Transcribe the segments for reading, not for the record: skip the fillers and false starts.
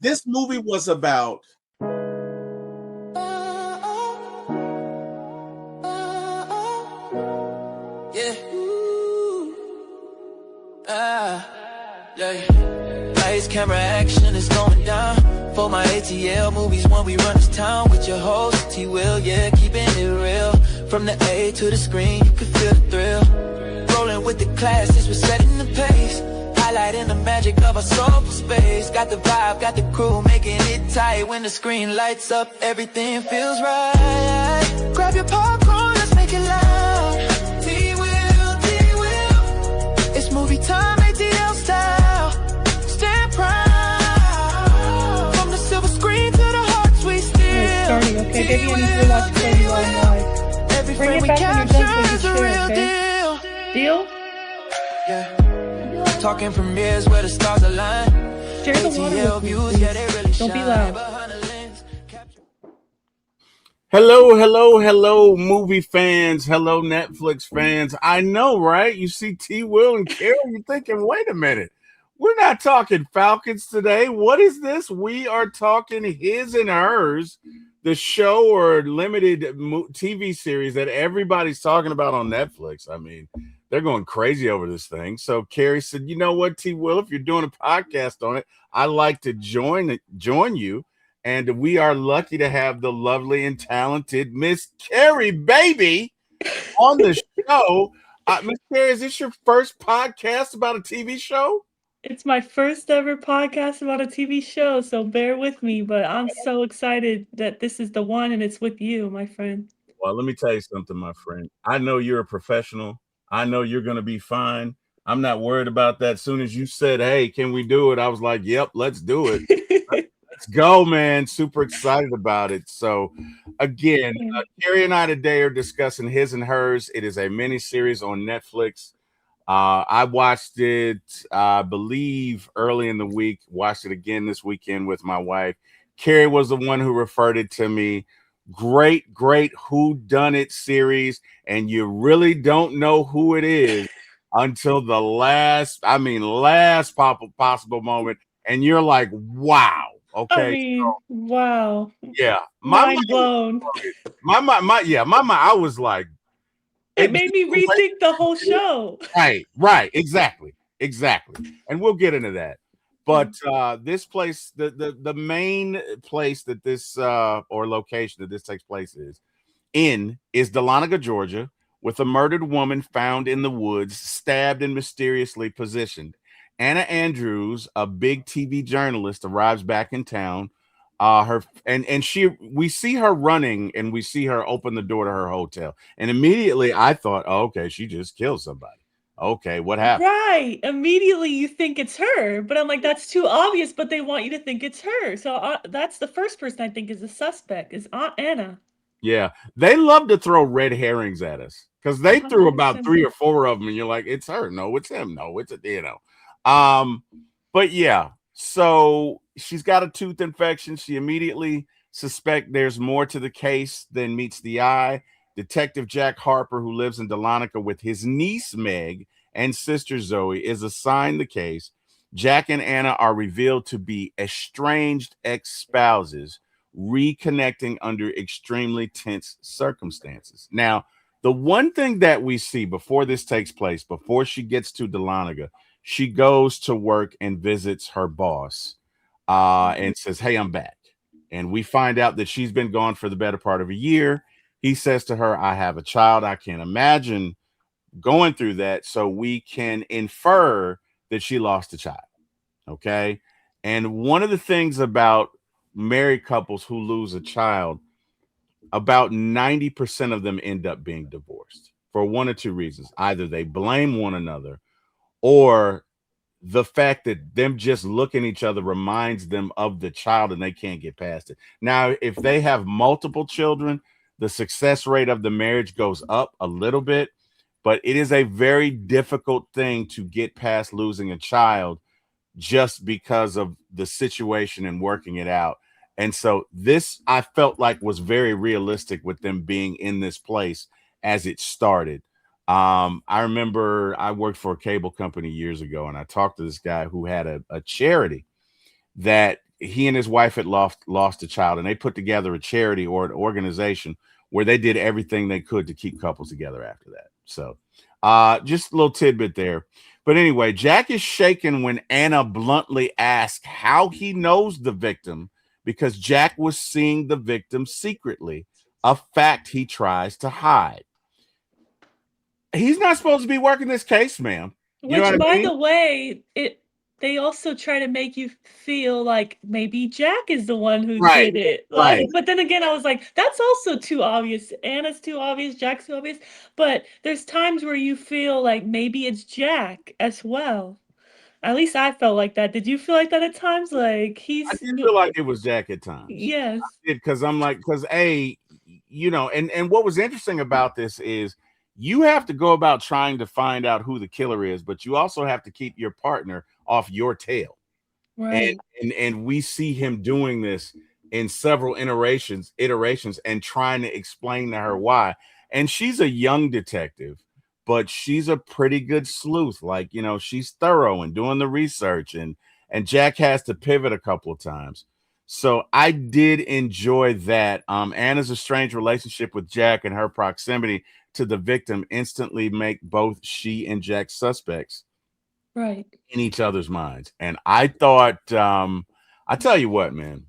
This movie was about Lights, camera, action is going down. For my ATL movies, when we run this town with your host T-Wil, yeah, keeping it real. From the A to the screen, you can feel the thrill. Rolling with the classes, we're setting the pace. Highlighting the magic of our soulful space. Got the vibe, got the crew, making it tight. When the screen lights up, everything feels right. Grab your popcorn, let's make it loud. T-Wil, T-Wil, it's movie time, ATL style. Stand proud. From the silver screen to the hearts we steal. It's starting, okay, baby? I need to watch Carrie live. Every Bring frame it we back when you're done capture so is you a share, real okay? deal. Deal? Yeah. Talking from years where the stars align. Share the water with me, views, please. yeah, they really Don't be shine. loud. Behind the lens, hello, movie fans. Hello, Netflix fans. I know, right? You see T-Wil and Carrie, you're thinking, wait a minute. We're not talking Falcons today. What is this? We are talking His and Hers, the show or limited TV series that everybody's talking about on Netflix. I mean, they're going crazy over this thing. So Carrie said, you know what, T-Wil, if you're doing a podcast on it, I'd like to join you. And we are lucky to have the lovely and talented Miss Carrie, baby, on the show. Miss Carrie, is this your first podcast about a TV show? It's my first ever podcast about a TV show, so bear with me, but I'm so excited that this is the one and it's with you, my friend. Well, let me tell you something, my friend. I know you're a professional. I know you're going to be fine. I'm not worried about that. As soon as you said, hey, can we do it? I was like, yep, let's do it. Let's go, man. Super excited about it. So, again, Carrie and I today are discussing His and Hers. It is a mini series on Netflix. I watched it, I believe, early in the week. Watched it again this weekend with my wife. Carrie was the one who referred it to me. Great whodunit series, and you really don't know who it is until the last possible moment, and you're like, wow. Okay. I mean, wow. Yeah. Mind blown. My mind, I was like, it made me rethink the whole show. Right. Exactly. And we'll get into that. But this place, the main place that this or location that this takes place is Dahlonega, Georgia, with a murdered woman found in the woods, stabbed and mysteriously positioned. Anna Andrews, a big TV journalist, arrives back in town. We see her running, and we see her open the door to her hotel. And immediately I thought, oh, okay, she just killed somebody. Okay, what happened? Right. Immediately you think it's her, but I'm like, that's too obvious, but they want you to think it's her. So that's the first person I think is the suspect, is Aunt Anna. Yeah, they love to throw red herrings at us because they threw about 3 or 4 of them, and you're like, it's her. No, it's him. No, it's but yeah, so she's got a tooth infection. She immediately suspects there's more to the case than meets the eye. Detective Jack Harper, who lives in Dahlonega with his niece Meg and sister Zoe, is assigned the case. Jack and Anna are revealed to be estranged ex-spouses, reconnecting under extremely tense circumstances. Now, the one thing that we see before this takes place, before she gets to Dahlonega, she goes to work and visits her boss and says, hey, I'm back. And we find out that she's been gone for the better part of a year. He says to her, I have a child. I can't imagine going through that. So we can infer that she lost a child. Okay. And one of the things about married couples who lose a child, about 90% of them end up being divorced for one or two reasons. Either they blame one another, or the fact that them just looking at each other reminds them of the child and they can't get past it. Now, if they have multiple children, the success rate of the marriage goes up a little bit, but it is a very difficult thing to get past losing a child just because of the situation and working it out. And so this, I felt like, was very realistic with them being in this place as it started. I remember I worked for a cable company years ago, and I talked to this guy who had a charity that he and his wife had lost a child, and they put together a charity or an organization where they did everything they could to keep couples together after that. So, just a little tidbit there. But anyway, Jack is shaken when Anna bluntly asks how he knows the victim because Jack was seeing the victim secretly, a fact he tries to hide. He's not supposed to be working this case, ma'am. You know Which, what I by mean? the way, they also try to make you feel like maybe Jack is the one who Right, did it. right. Like, but then again, I was like, that's also too obvious. Anna's too obvious, Jack's too obvious. But there's times where you feel like maybe it's Jack as well. At least I felt like that. Did you feel like that at times? Like I he's did feel like it was Jack at times. yes, Because I'm like, because and what was interesting about this is you have to go about trying to find out who the killer is, but you also have to keep your partner off your tail. And right, and we see him doing this in several iterations and trying to explain to her why. And she's a young detective, but she's a pretty good sleuth. Like, she's thorough and doing the research, and Jack has to pivot a couple of times. So I did enjoy that. Anna's strange relationship with Jack and her proximity to the victim instantly make both she and Jack suspects right. in each other's minds. And I thought, I tell you what, man,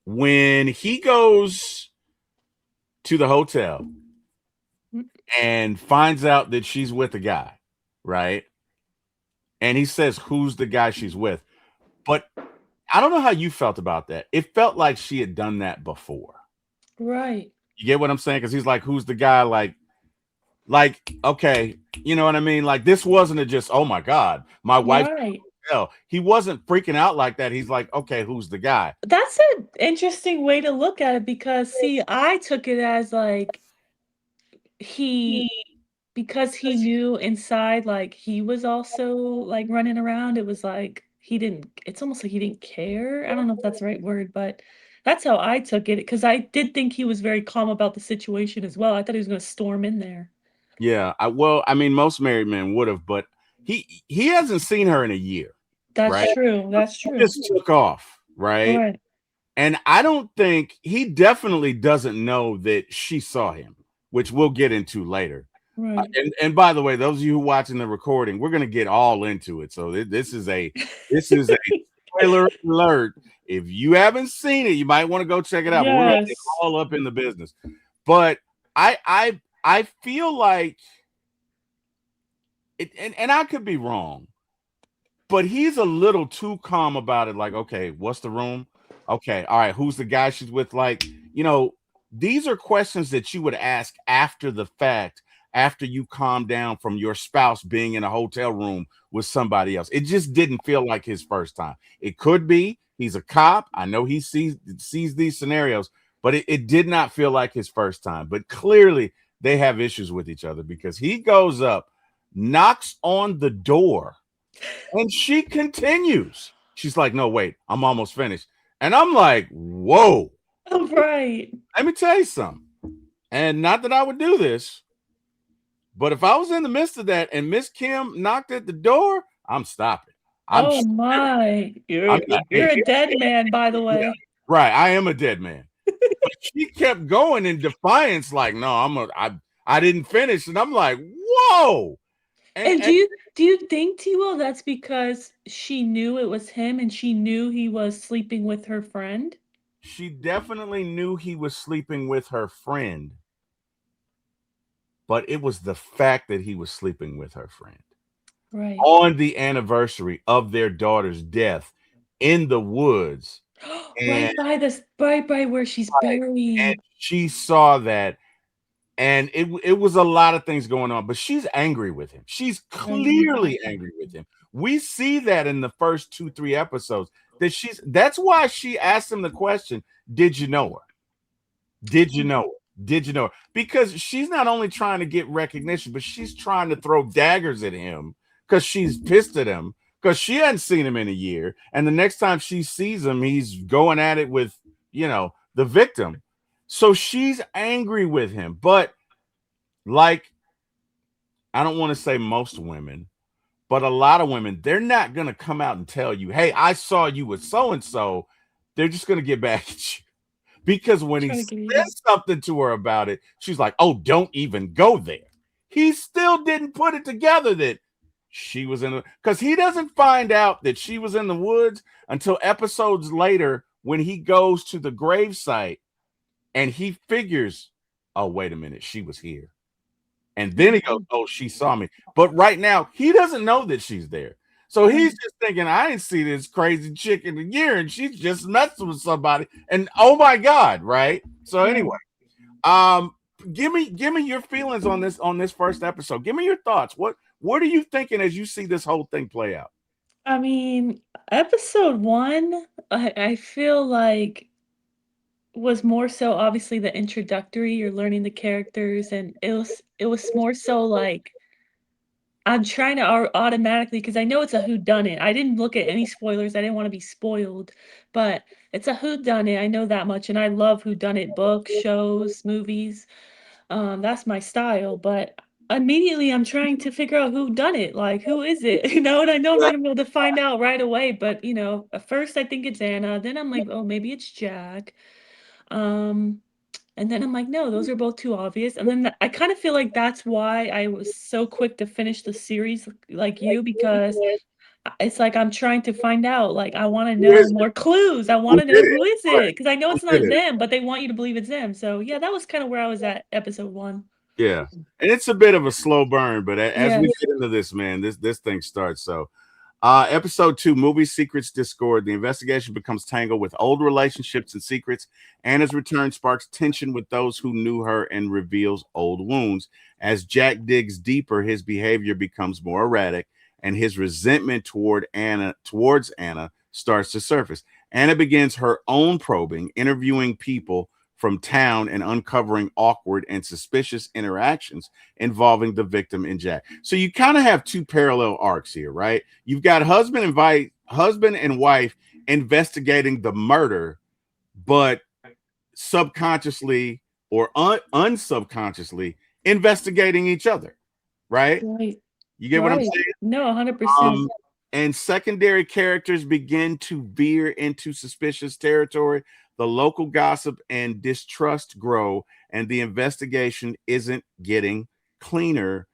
when he goes to the hotel and finds out that she's with a guy, right? And he says, who's the guy she's with? But I don't know how you felt about that. It felt like she had done that before. Right. You get what I'm saying? Because he's like, who's the guy? Okay, you know what I mean? Like, this wasn't a just, oh my God, my wife. Right. No, he wasn't freaking out like that. He's like, okay, who's the guy? That's an interesting way to look at it because see, I took it as like he because he knew inside like he was also like running around, it was like he didn't it's almost like he didn't care. I don't know if that's the right word, but that's how I took it because I did think he was very calm about the situation as well. I thought he was gonna storm in there. Yeah, I mean, most married men would have, but he hasn't seen her in a year, That's right? true. That's He true. just took off, right? Right. And I don't think he definitely doesn't know that she saw him, which we'll get into later. Right. And by the way, those of you who watching the recording, we're gonna get all into it. So this is a spoiler alert. If you haven't seen it, you might want to go check it out. But we're gonna get Yes. all up in the business. But I feel like it, and I could be wrong, but he's a little too calm about it. Like, okay, what's the room? Okay, all right, who's the guy she's with? Like, these are questions that you would ask after the fact, after you calm down from your spouse being in a hotel room with somebody else. It just didn't feel like his first time. It could be he's a cop. I know he sees these scenarios, but it did not feel like his first time. But clearly they have issues with each other because he goes up, knocks on the door, and she continues. She's like, no, wait, I'm almost finished. And I'm like, whoa. Oh, right. Let me tell you something. And not that I would do this, but if I was in the midst of that and Miss Kim knocked at the door, I'm stopping. Oh my. I'm You're a dead man, by the yeah, way. right. I am a dead man. But she kept going in defiance, like, no, I didn't finish. And I'm like, whoa. And do you think, T-Will, that's because she knew it was him and she knew he was sleeping with her friend? She definitely knew he was sleeping with her friend, but it was the fact that he was sleeping with her friend Right. on the anniversary of their daughter's death in the woods. Right by where she's And buried. she saw that, and it was a lot of things going on, but she's angry with him. She's clearly angry with him. We see that in the first 2-3 episodes that's why she asked him the question, did you know her? Did you know her? Did you know her? Because she's not only trying to get recognition, but she's trying to throw daggers at him because she's pissed at him because she hadn't seen him in a year. And the next time she sees him, he's going at it with, the victim. So she's angry with him. But like, I don't want to say most women, But a lot of women, they're not going to come out and tell you, hey, I saw you with so and so. They're just going to get back at you. Because when he Try to give you. says something to her about it, she's like, oh, don't even go there. He still didn't put it together that she was in the, because he doesn't find out that she was in the woods until episodes later when he goes to the gravesite and he figures, oh, wait a minute, she was here. And then he goes, oh, she saw me. But right now, he doesn't know that she's there. So he's just thinking, I ain't see this crazy chick in a year, and she's just messing with somebody. And oh my God, right? So anyway, give me your feelings on this first episode. Give me your thoughts. What are you thinking as you see this whole thing play out? I mean, episode 1, I feel like was more so obviously the introductory, you're learning the characters, and it was more so like I'm trying to automatically because I know it's a whodunit. I didn't look at any spoilers. I didn't want to be spoiled, but it's a whodunit. I know that much, and I love whodunit books, shows, movies. That's my style. But immediately, I'm trying to figure out who done it. Like, who is it? And I know I'm not gonna be able to find out right away. But at first I think it's Anna. Then I'm like, oh, maybe it's Jack. Um, and then I'm like, "No, those are both too obvious." And then I kind of feel like that's why I was so quick to finish the series like you because it's like I'm trying to find out, like I want to Who know is it? more clues. I Who want to did know it? who is Right. it because I know Who it's did not it? them, but they want you to believe it's them. So yeah, that was kind of where I was at episode 1. Yeah. And it's a bit of a slow burn, but as we Yes. get into this, man, this thing starts. So episode 2, Movie Secrets Discord. The investigation becomes tangled with old relationships and secrets. Anna's return sparks tension with those who knew her and reveals old wounds. As Jack digs deeper, his behavior becomes more erratic, and his resentment towards Anna starts to surface. Anna begins her own probing, interviewing people from town and uncovering awkward and suspicious interactions involving the victim and Jack. So you kind of have two parallel arcs here, right? You've got husband and wife investigating the murder, but subconsciously or unsubconsciously investigating each other, right? Right. You get what I'm Right. saying? No, 100%. And secondary characters begin to veer into suspicious territory. The local gossip and distrust grow, and the investigation isn't getting cleaner.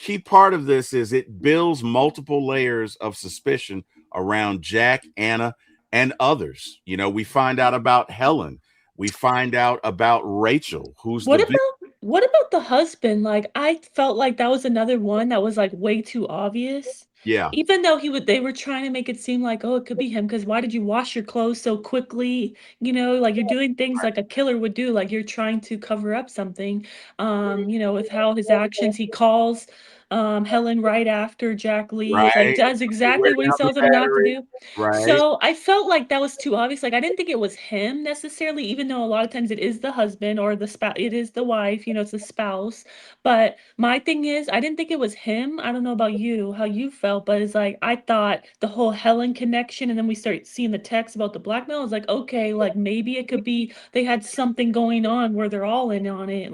Key part of this is it builds multiple layers of suspicion around Jack, Anna, and others. We find out about Helen. We find out about Rachel, who's What the about the husband? Like, I felt like that was another one that was, like, way too obvious. yeah, Even though they were trying to make it seem like, "Oh, it could be him. Because why did you wash your clothes so quickly?" Like, you're doing things like a killer would do, like, you're trying to cover up something, with how his actions he calls, Helen right after Jack leaves, like, right. does Wear exactly what he down the tells him not to battery, do. right, So, I felt like that was too obvious, like, I didn't think it was him necessarily, even though a lot of times it is the husband or it is the wife, it's the spouse, but my thing is, I didn't think it was him. I don't know about you, how you felt, but it's like I thought the whole Helen connection, and then we start seeing the text about the blackmail. I was like, okay, like maybe it could be they had something going on where they're all in on it.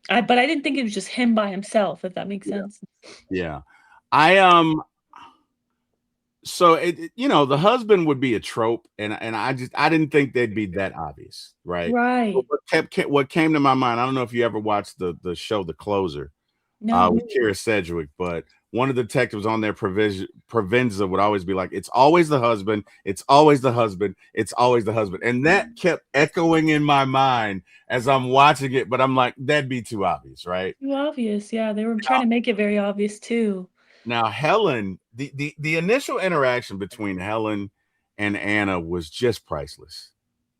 But I didn't think it was just him by himself, if that makes yeah, sense. yeah. I so the husband would be a trope, and I didn't think they'd be that obvious, right? But Right. what came to my mind, I don't know if you ever watched the show The Closer with No. Kira Sedgwick, but one of the detectives on there, Provenza, would always be like, it's always the husband, it's always the husband, it's always the husband. And that kept echoing in my mind as I'm watching it, but I'm like, that'd be too obvious, right? Too obvious. Yeah, they were trying to make it very obvious too. Now, Helen, the initial interaction between Helen and Anna was just priceless.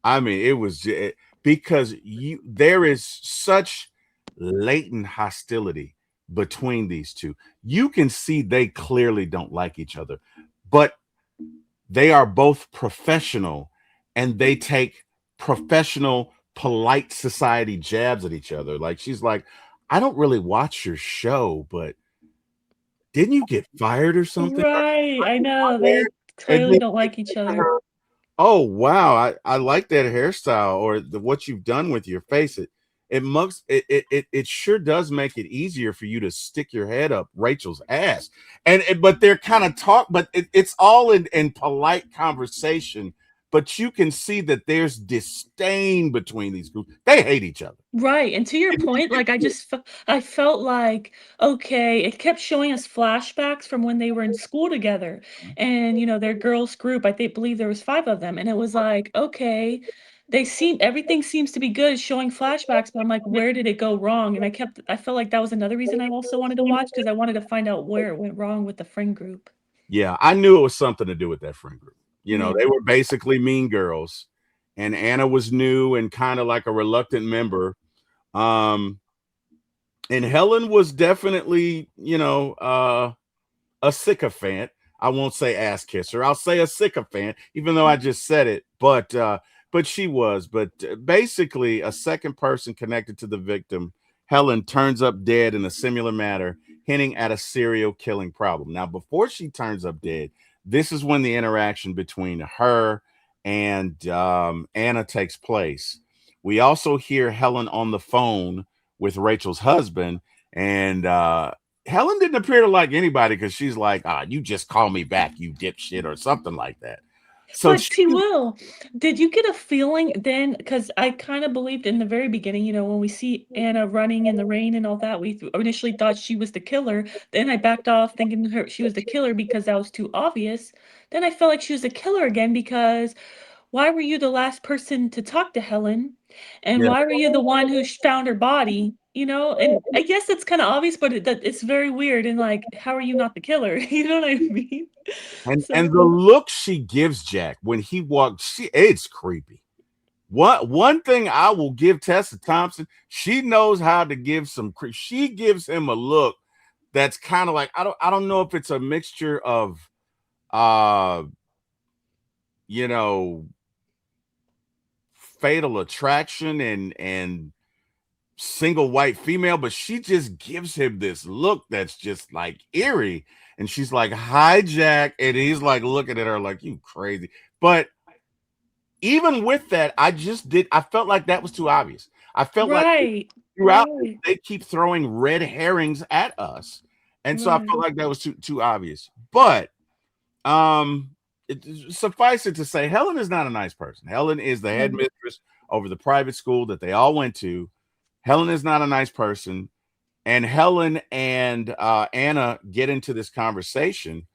I mean, it was because there is such latent hostility between these two. You can see they clearly don't like each other, but they are both professional and they take professional, polite society jabs at each other. Like she's like, I don't really watch your show, but didn't you get fired or something? Right. I know. They And clearly then don't like each other. oh wow, I like that hairstyle or what you've done with your face. it sure does make it easier for you to stick your head up Rachel's ass. But they're kind of talk, but it's all in polite conversation. But you can see that there's disdain between these groups. They hate each other. Right, and to your point, like, I felt like, okay, it kept showing us flashbacks from when they were in school together, and, their girls group, I think believe there was 5 of them, and it was like, okay, everything seems to be good, showing flashbacks, but I'm like, "Where did it go wrong?" And I felt like that was another reason I also wanted to watch because I wanted to find out where it went wrong with the friend group. Yeah, I knew it was something to do with that friend group. Yeah. They were basically mean girls, and Anna was new and kind of like a reluctant member. Um, and Helen was definitely, a sycophant. I won't say ass kisser. I'll say a sycophant, even though I just said it. But she was. But basically, a second person connected to the victim, Helen, turns up dead in a similar manner, hinting at a serial killing problem. Now, before she turns up dead, this is when the interaction between her and Anna takes place. We also hear Helen on the phone with Rachel's husband, and Helen didn't appear to like anybody because she's like, you just call me back, you dipshit, or something like that. So But she, T-Will, did you get a feeling then? Because I kind of believed in the very beginning, when we see Anna running in the rain and all that, we initially thought she was the killer. Then I backed off thinking she was the killer because that was too obvious. Then I felt like she was the killer again because why were you the last person to talk to Helen? And yeah, why were you the one who found her body? And I guess it's kind of obvious, but it's very weird. And like, how are you not the killer? You know what I mean? and So, the look she gives Jack when he walks, it's creepy. One thing I will give Tessa Thompson, she knows how to give she gives him a look that's kind of like, I don't know if it's a mixture of uh you know fatal attraction and single white female, but she just gives him this look that's just like eerie. And she's like, "Hi, Jack," and he's like looking at her like, "You crazy." But even with that, I felt like that was too obvious. I felt like right, throughout this, right, they keep throwing red herrings at us, and so I right. felt like that was too obvious. But um, suffice it to say, Helen is not a nice person. Helen is the No. headmistress over the private school that they all went to. Helen is not a nice person, and Helen and Anna get into this conversation,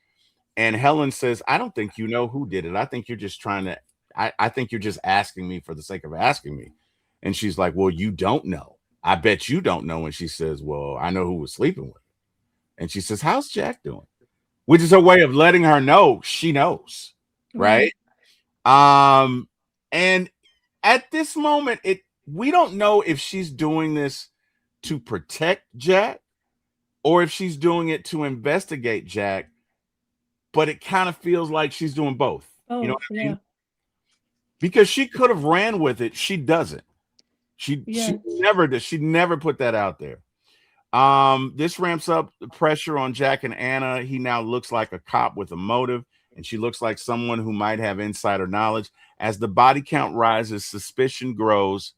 and Helen says, "I don't think you know who did it. I think you're just trying to. I think you're just asking me for the sake of asking me." And she's like, "Well, you don't know. I bet you don't know." And she says, "Well, I know who was sleeping with her." And she says, "How's Jack doing?" Which is a way of letting her know she knows, right? Right. Um, and at this moment, we don't know if she's doing this to protect Jack or if she's doing it to investigate Jack, but it kind of feels like she's doing both. You know Oh, what I yeah. mean? Because she could have ran with it. She doesn't. She Yes. never does. She never put that out there. This ramps up the pressure on Jack and Anna. He now looks like a cop with a motive, and she looks like someone who might have insider knowledge. As the body count rises, suspicion grows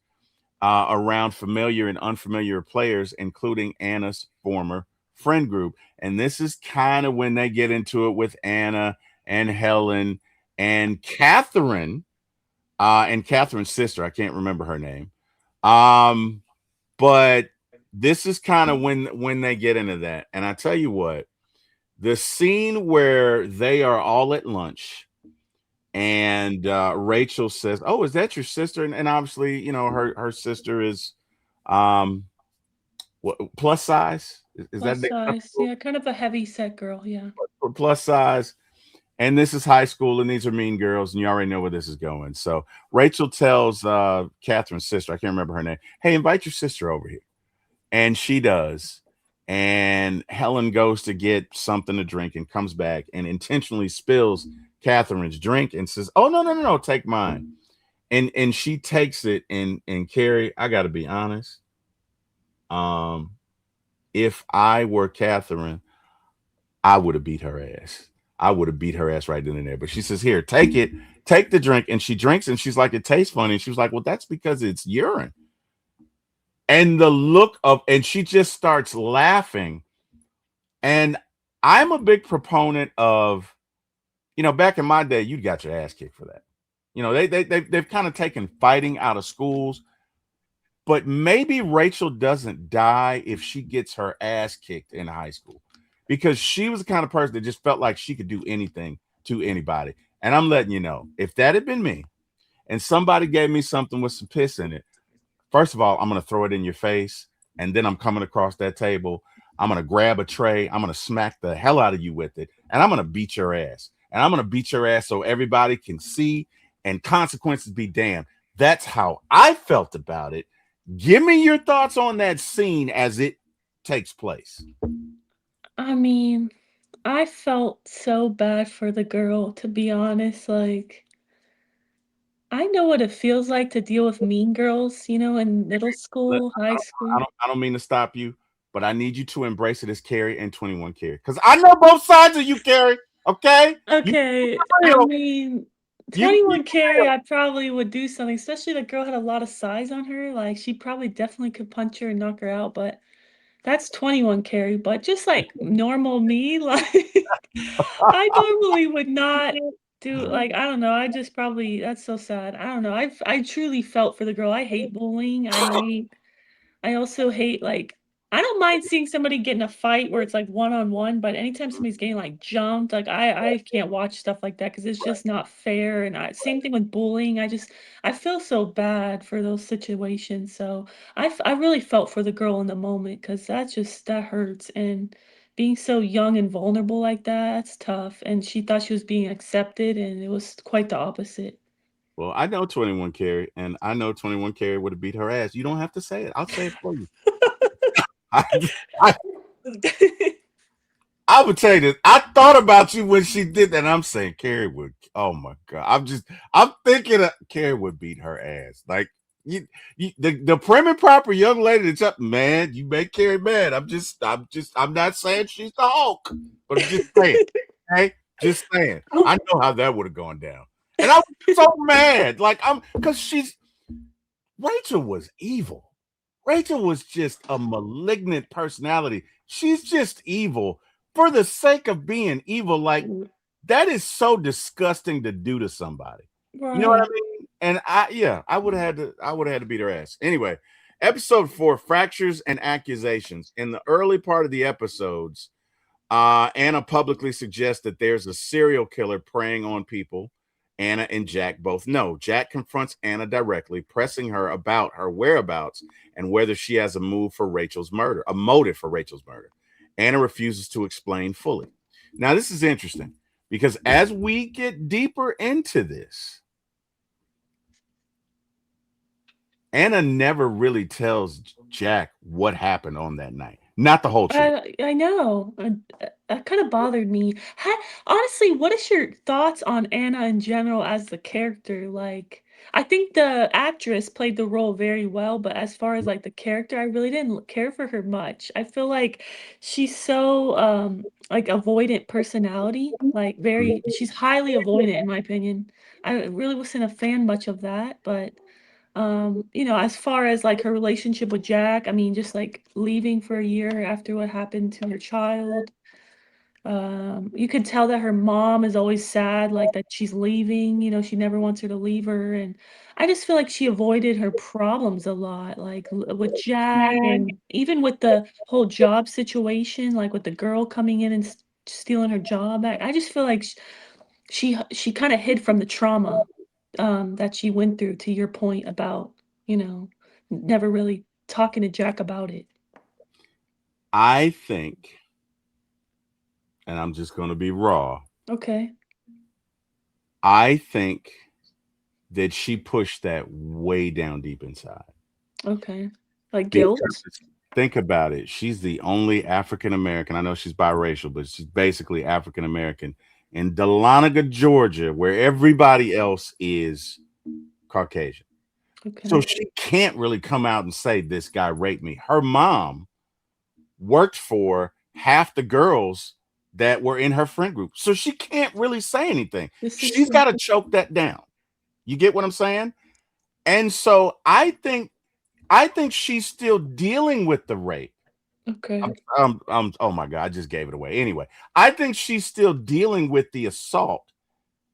around familiar and unfamiliar players, including Anna's former friend group. And this is kind of when they get into it with Anna and Helen and Catherine, and Catherine's sister. I can't remember her name. Um, but this is kind of when they get into that. And I tell you what, the scene where they are all at lunch and Rachel says, "Oh, is that your sister?" And obviously, her sister is um what, plus size. Is that Plus size. acceptable? Yeah, kind of a heavy set girl. Yeah. Plus size? And this is high school, and these are mean girls, and you already know where this is going. So Rachel tells Catherine's sister, I can't remember her name, "Hey, invite your sister over here." And she does. And Helen goes to get something to drink and comes back and intentionally spills Catherine's drink and says, "Oh, no, no, no, no, take mine." And she takes it, and Carrie, I gotta be honest. Um, if I were Catherine, I would have beat her ass. I would have beat her ass right then and there. But she says, "Here, take it, take the drink." And she drinks, and she's like, "It tastes funny." And she was like, "Well, that's because it's urine." And the look of, and she just starts laughing. And I'm a big proponent of, back in my day, you got your ass kicked for that. They've kind of taken fighting out of schools, but maybe Rachel doesn't die if she gets her ass kicked in high school, because she was the kind of person that just felt like she could do anything to anybody. And I'm letting you know, if that had been me and somebody gave me something with some piss in it, first of all, I'm going to throw it in your face. And then I'm coming across that table. I'm going to grab a tray. I'm going to smack the hell out of you with it. And I'm going to beat your ass. And I'm going to beat your ass so everybody can see, and consequences be damned. That's how I felt about it. Give me your thoughts on that scene as it takes place. I mean, I felt so bad for the girl, to be honest. Like, I know what it feels like to deal with mean girls, in middle Let- school, high school. I don't mean to stop you, but I need you to embrace it as Carrie and 21 Carrie, because I know both sides of you, Carrie. Okay, you Okay, I real. mean, You keep 21 Carrie, real. I probably would do something, especially the girl had a lot of size on her. Like, she probably definitely could punch her and knock her out, but that's 21 Carrie. But just like normal me, like, I normally would not do, like, I don't know. I just probably, that's so sad. I don't know. I truly felt for the girl. I hate bullying. I also hate, like, I don't mind seeing somebody get in a fight where it's, like, one-on-one, but anytime somebody's getting, like, jumped, like, I can't watch stuff like that because it's just not fair, and same thing with bullying. I feel so bad for those situations, so I really felt for the girl in the moment because that hurts, and being so young and vulnerable like that, that's tough, and she thought she was being accepted, and it was quite the opposite. Well, I know 21 Carrie, and I know 21 Carrie would have beat her ass. You don't have to say it. I'll say it for you. I, I, I would tell you this. I thought about you when she did that. And I'm saying Carrie would. Oh my god. I'm thinking Carrie would beat her ass. Like the prim and proper young lady that's up, man. You make Carrie mad. I'm not saying she's the Hulk, but I'm just saying. Okay, just saying. I know how that would have gone down, and I was so mad. Like because Rachel was evil. Rachel was just a malignant personality. She's just evil for the sake of being evil. Like, that is so disgusting to do to somebody. You know what I Right. mean? And I would have had to beat her ass. Anyway, episode 4, Fractures and Accusations. In the early part of the episodes, Anna publicly suggests that there's a serial killer preying on people. Anna and Jack both know. Jack confronts Anna directly, pressing her about her whereabouts and whether she has a motive for Rachel's murder. Anna refuses to explain fully. Now, this is interesting because as we get deeper into this, Anna never really tells Jack what happened on that night. Not the whole truth. I know. That kind of bothered me. Honestly, what is your thoughts on Anna in general as the character? Like, I think the actress played the role very well, but as far as like the character, I really didn't care for her much. I feel like she's so like avoidant personality, like she's highly avoidant in my opinion. I really wasn't a fan much of that, but as far as like her relationship with Jack, I mean, just like leaving for a year after what happened to her child. You could tell that her mom is always sad, like that she's leaving, she never wants her to leave her. And I just feel like she avoided her problems a lot, like with Jack and even with the whole job situation, like with the girl coming in and stealing her job back. I just feel like she kind of hid from the trauma that she went through, to your point about, you know, never really talking to Jack about it. I think, and I'm just going to be raw, Okay. I think that she pushed that way down deep inside. Okay. Like Because guilt? think about it. She's the only African American. I know she's biracial, but she's basically African American in Dahlonega, Georgia, where everybody else is Caucasian. So Okay. she can't really come out and say this guy raped me. Her mom worked for half the girls that were in her friend group. So she can't really say anything. This is She's true. got to choke that down. You get what I'm saying? And so I think I think she's still dealing with the rape. Okay. Oh my God, I just gave it away. Anyway, I think she's still dealing with the assault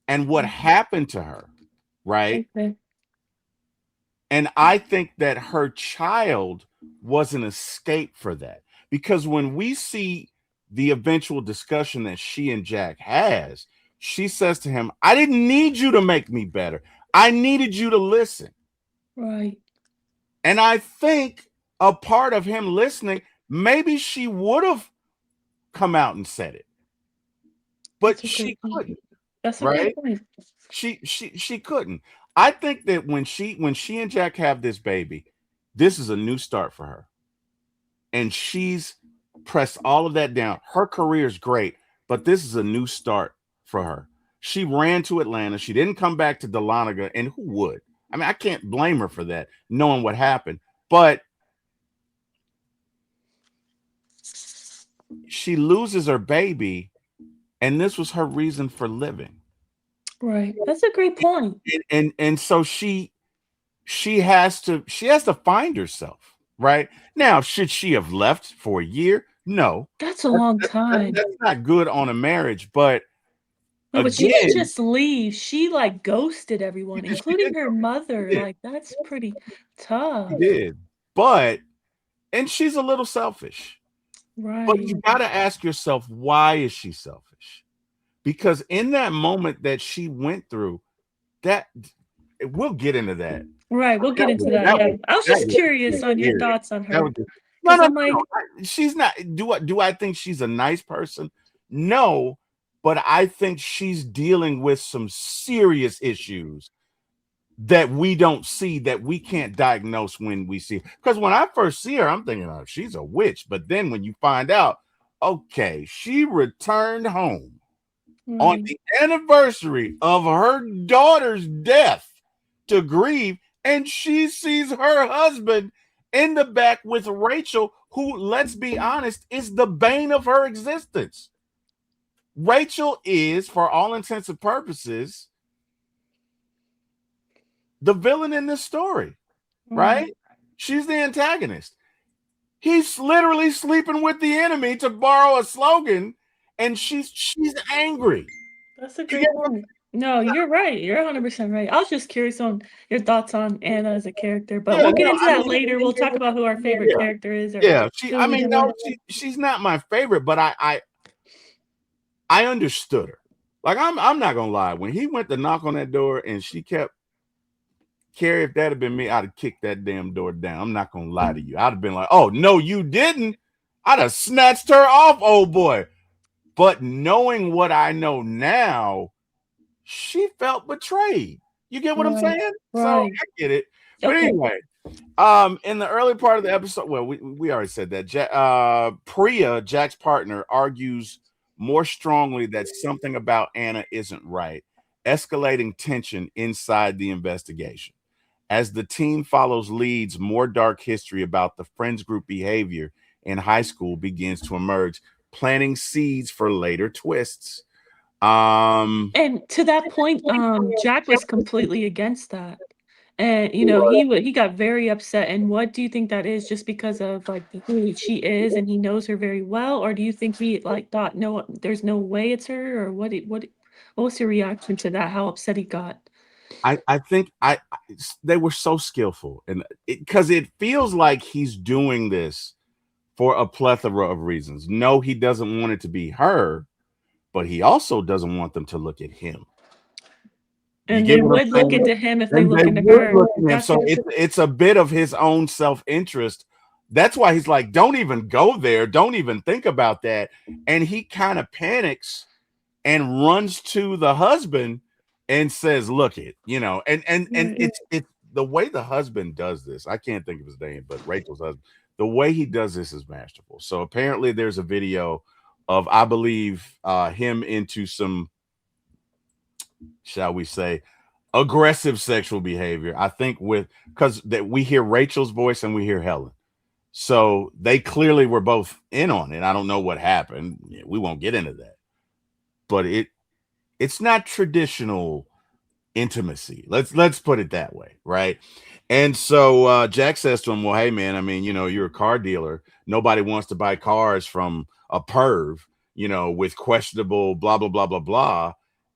and what happened to her, right? Okay. And I think that her child was an escape for that. Because when we see the eventual discussion that she and Jack has, she says to him, I didn't need you to make me better. I needed you to listen. Right. And I think a part of him listening, maybe she would have come out and said it, but That's a she great point. couldn't, That's a great right? point. She couldn't. I think that when she and Jack have this baby, this is a new start for her. And she's pressed all of that down. Her career is great, but this is a new start for her. She ran to Atlanta. She didn't come back to Dahlonega, and who would? I mean, I can't blame her for that, knowing what happened. But she loses her baby, and this was her reason for living. Right. That's a great point. And so she has to find herself. Right now, should she have left for a year? No, That's a long time. that's not good on a marriage. But No, but she didn't again, just leave. She like ghosted everyone, she including did. her mother. She did. Like that's pretty She tough. did. But and she's a little selfish. But Right. you got to ask yourself, why is she selfish? Because in that moment that she went through, that we'll get into that. Right. We'll get That into was that. that Yeah. was I was that just was curious on your weird. thoughts on That her was just, no, because no, I'm no, like, no. She's not. Do I think she's a nice person? No, but I think she's dealing with some serious issues that we don't see, that we can't diagnose when we see. Because when I first see her, I'm thinking, oh, she's a witch. But then when you find out, okay, she returned home on right. the anniversary of her daughter's death to grieve, and she sees her husband in the back with Rachel, who, let's be honest, is the bane of her existence. Rachel is, for all intents and purposes, the villain in this story, right? She's the antagonist. He's literally sleeping with the enemy, to borrow a slogan, and she's angry. That's a You get great point. No, you're right. You're 100% right. I was just curious on your thoughts on Anna as a character, but Yeah, we'll get no, into I that mean, later. We'll talk about who our favorite yeah, character is or yeah. who we No, do. she's not my favorite, but I understood her. Like I'm not gonna lie. When he went to knock on that door and she kept Carrie, if that had been me, I'd have kicked that damn door down. I'm not gonna lie to you. I'd have been like, oh no, you didn't. I'd have snatched her off, old boy. But knowing what I know now, she felt betrayed. You get what I'm Right. saying? So Right. I get it. But Okay. anyway, in the early part of the episode, well, we already said that. Priya, Jack's partner, argues more strongly that something about Anna isn't right, escalating tension inside the investigation. As the team follows leads, more dark history about the friends group behavior in high school begins to emerge, planting seeds for later twists. And to that point, Jack was completely against that. And he got very upset. And what do you think that is? Just because of like who she is, and he knows her very well, or do you think he like thought no, there's no way it's her, or what was your reaction to that? How upset he got? I think they were so skillful, and because it feels like he's doing this for a plethora of reasons. No, he doesn't want it to be her, but he also doesn't want them to look at him. You And get they what would I'm look saying? into him if they And look they into would her. look at him. That's So it's a bit of his own self-interest. That's why he's like, don't even go there. Don't even think about that. And he kind of panics and runs to the husband and says, look it, and right. it's the way the husband does this. I can't think of his name, but Rachel's husband, the way he does this is masterful. So apparently there's a video of, I believe, him into some, shall we say, aggressive sexual behavior. I think because that we hear Rachel's voice and we hear Helen. So they clearly were both in on it. I don't know what happened. We won't get into that. But it's not traditional intimacy. Let's put it that way, right? And so Jack says to him, "Well, hey man, I mean, you're a car dealer. Nobody wants to buy cars from a perv, with questionable blah blah blah blah blah."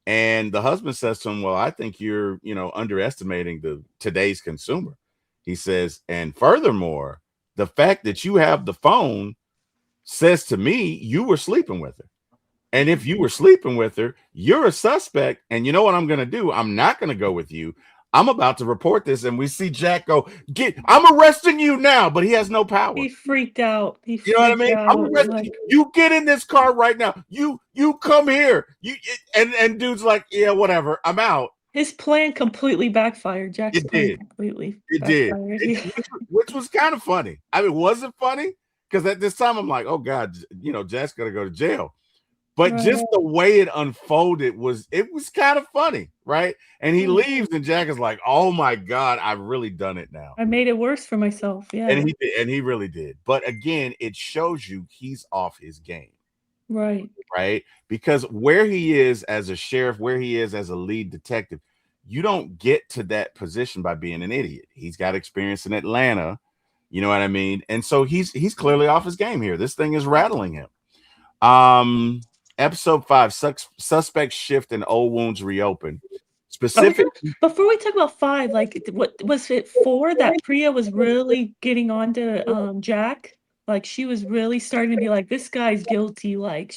And the husband says to him, "Well, I think you're, underestimating the today's consumer." He says, "And furthermore, the fact that you have the phone says to me you were sleeping with her. And if you were sleeping with her, you're a suspect. And you know what I'm going to do? I'm not going to go with you. I'm about to report this." And we see Jack go, I'm arresting you now, but he has no power. He freaked out. He You know what I freaked mean? I'm out. arresting Like, you. You get in this car right now. You come here. And dude's like, yeah, whatever. I'm out. his plan completely backfired. Jack's It plan did. completely It did. backfired. It, which was kind of funny. I mean, was it funny? Because at this time I'm like, oh God, Jack's gonna go to jail. But Right. just the way it unfolded was kind of funny, right? And he leaves, and Jack is like, "Oh my God, I've really done it now." I made it worse for myself. Yeah. And he did, and he really did. But again, it shows you he's off his game, Right. right? Because where he is as a sheriff, where he is as a lead detective, you don't get to that position by being an idiot. He's got experience in Atlanta, you know what I mean? And so he's clearly off his game here. This thing is rattling him. Episode 5, suspect shift and old wounds reopen. Specifically, Before we talk about 5, like, what was it 4 that Priya was really getting on to Jack? Like, she was really starting to be like, this guy's guilty. Like,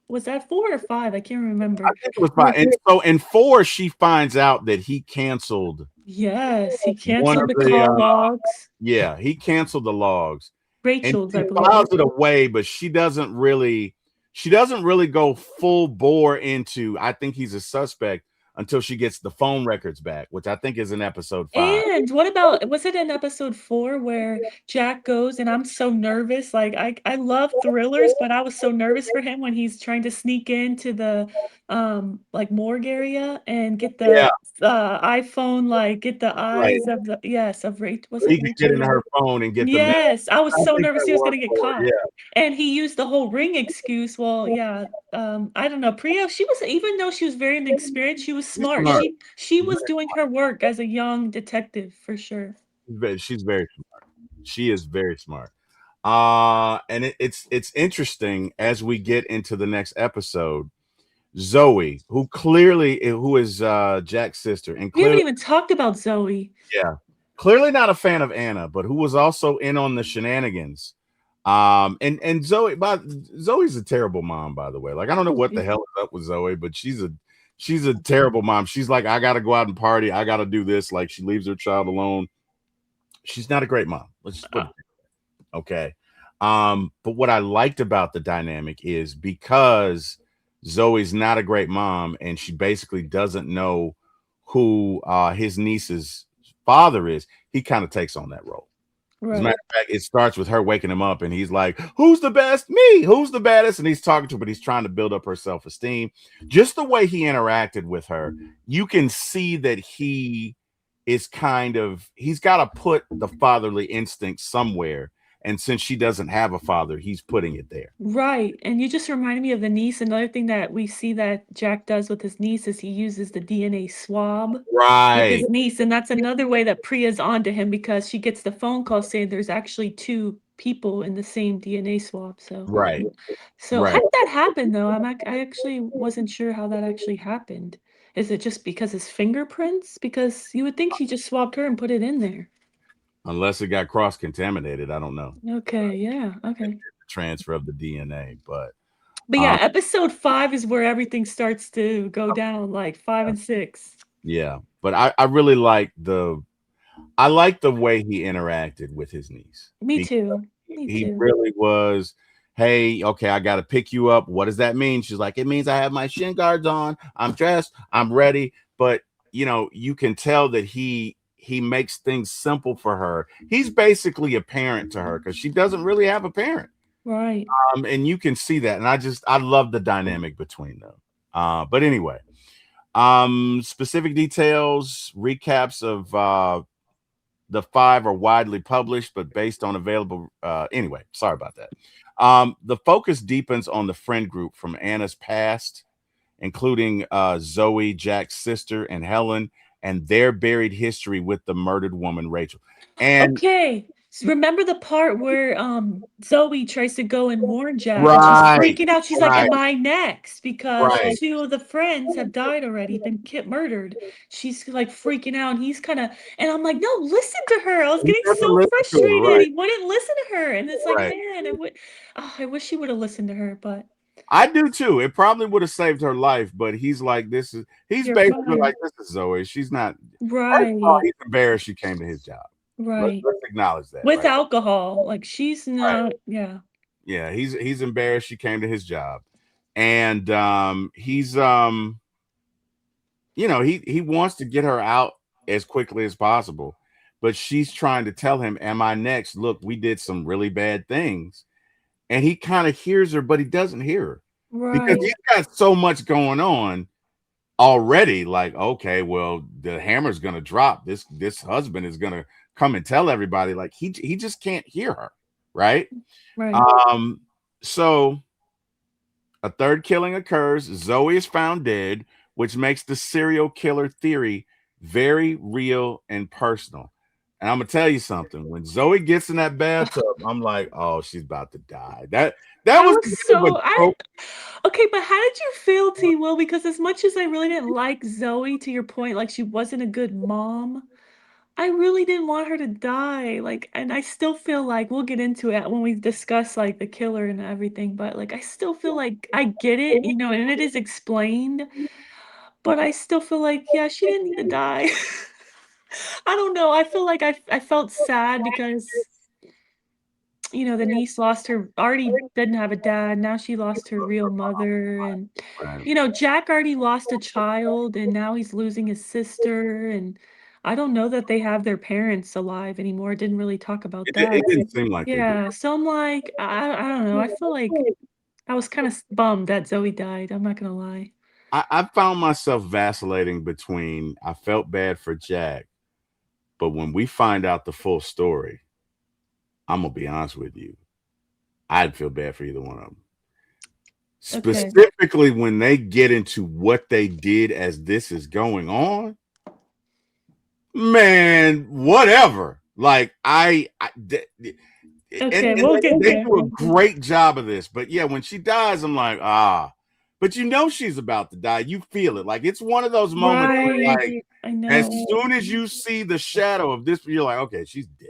was that 4 or 5? I can't remember. I think it was 5. And so in 4, she finds out that he canceled. Yes, he One canceled of the the call logs. yeah, he canceled the logs. And Rachel's, she I believe. files it away, but she doesn't really go full bore into I think he's a suspect until she gets the phone records back, which I think is in episode 5. And what about, was it in episode 4 where Jack goes and I'm so nervous? Like, I love thrillers, but I was so nervous for him when he's trying to sneak into the like morgue area and get Yeah, the iPhone, like get the right. eyes of the, yes, of Rachel. Was He it could get Rachel? into her phone and get the message. Yes, I was I so think nervous that he was was gonna get 4. caught. Yeah, And he used the whole ring excuse. Well, yeah, I don't know. Priya, she was, even though she was very inexperienced, she was she's smart. smart. She was doing her work as a young detective for sure. She's very smart. She is very smart. And it's interesting as we get into the next episode. Zoe, who is Jack's sister, and We haven't clearly, even talked about Zoe. yeah, clearly not a fan of Anna, but who was also in on the shenanigans. And Zoe's a terrible mom, by the way. Like, I don't know what the hell is up with Zoe, but she's a terrible mom. She's like, I gotta go out and party, I gotta do this. Like, she leaves her child alone. She's not a great mom. Let's just put it okay. But what I liked about the dynamic is because Zoe's not a great mom and she basically doesn't know who his niece's father is, he kind of takes on that role. As a matter of fact, it starts with her waking him up and he's like, who's the best? Me. Who's the baddest? And he's talking to her, but he's trying to build up her self-esteem. Just the way he interacted with her, you can see that he's got to put the fatherly instinct somewhere. And since she doesn't have a father, he's putting it there. Right. And you just reminded me of the niece. Another thing that we see that Jack does with his niece is he uses the DNA swab with Right. his niece. And that's another way that Priya's onto him because she gets the phone call saying there's actually 2 people in the same DNA swab. So Right. So how Right. did that happen though? I actually wasn't sure how that actually happened. Is it just because his fingerprints? Because you would think he just swabbed her and put it in there. Unless it got cross-contaminated. I don't know. Okay, yeah, okay. Transfer of the DNA, but yeah, episode 5 is where everything starts to go down, like 5 and 6. yeah. But I really like the way he interacted with his niece. Me too. Me He too. really was, hey, okay, I got to pick you up. What does that mean? She's like, it means I have my shin guards on. I'm dressed. I'm ready. But, you can tell that he makes things simple for her. He's basically a parent to her because she doesn't really have a parent. Right. And you can see that. And I love the dynamic between them. But anyway, specific details, recaps of the 5 are widely published, but based on available. Anyway, sorry about that. The focus deepens on the friend group from Anna's past including Zoe, Jack's sister, and Helen, and their buried history with the murdered woman, Rachel. And Okay. Remember the part where Zoe tries to go and warn Jack and she's right, freaking out. She's like, right, "Am I next?" Because right. two of the friends have died already, been murdered. She's like freaking out, and he's kind of, and I'm like, "No, listen to her." I was You getting never so listen to her, frustrated. right, He wouldn't listen to her, and it's like, right. man, I wish he would have listened to her, but I do too. It probably would have saved her life, but he's like, he's you're basically fine. like, this is Zoe. She's not, first of all, Right, he's embarrassed she came to his job. right. Let's acknowledge that, With right? alcohol, like she's Right. not. Yeah, Yeah, he's embarrassed she came to his job. And he's he wants to get her out as quickly as possible, but she's trying to tell him, am I next? Look, we did some really bad things. And he kind of hears her, but he doesn't hear her because right, he's got so much going on already. Like, okay, well, the hammer's gonna drop. This husband is gonna come and tell everybody. Like he just can't hear her, right? right. Um, so a third killing occurs. Zoe is found dead, which makes the serial killer theory very real and personal. And I'm gonna tell you something. When Zoe gets in that bathtub, I'm like, oh, she's about to die. That I was was a bit of a so I trope. Okay, but how did you feel, T-Will? Because as much as I really didn't like Zoe, to your point, like she wasn't a good mom, I really didn't want her to die. Like, and I still feel like we'll get into it when we discuss like the killer and everything, but like I still feel like I get it, and it is explained, but I still feel like, yeah, she didn't need to die. I don't know. I feel like I felt sad because the niece lost her already didn't have a dad, now she lost her real mother, and, Right. Jack already lost a child, and now he's losing his sister, and I don't know that they have their parents alive anymore, didn't really talk about It that. didn't seem like they did. Yeah, so I'm like, I don't know, I feel like I was kinda bummed that Zoe died, I'm not gonna lie. I found myself vacillating between I felt bad for Jack, but when we find out the full story, I'm gonna be honest with you, I'd feel bad for either one of them. Okay, Specifically when they get into what they did as this is going on, man, whatever. Like okay, and we'll get they there. do a great job of this. But yeah, when she dies, I'm like, but she's about to die. You feel it. Like it's one of those moments where, Right, like, I as know. soon as you see the shadow of this, you're like, okay, she's dead.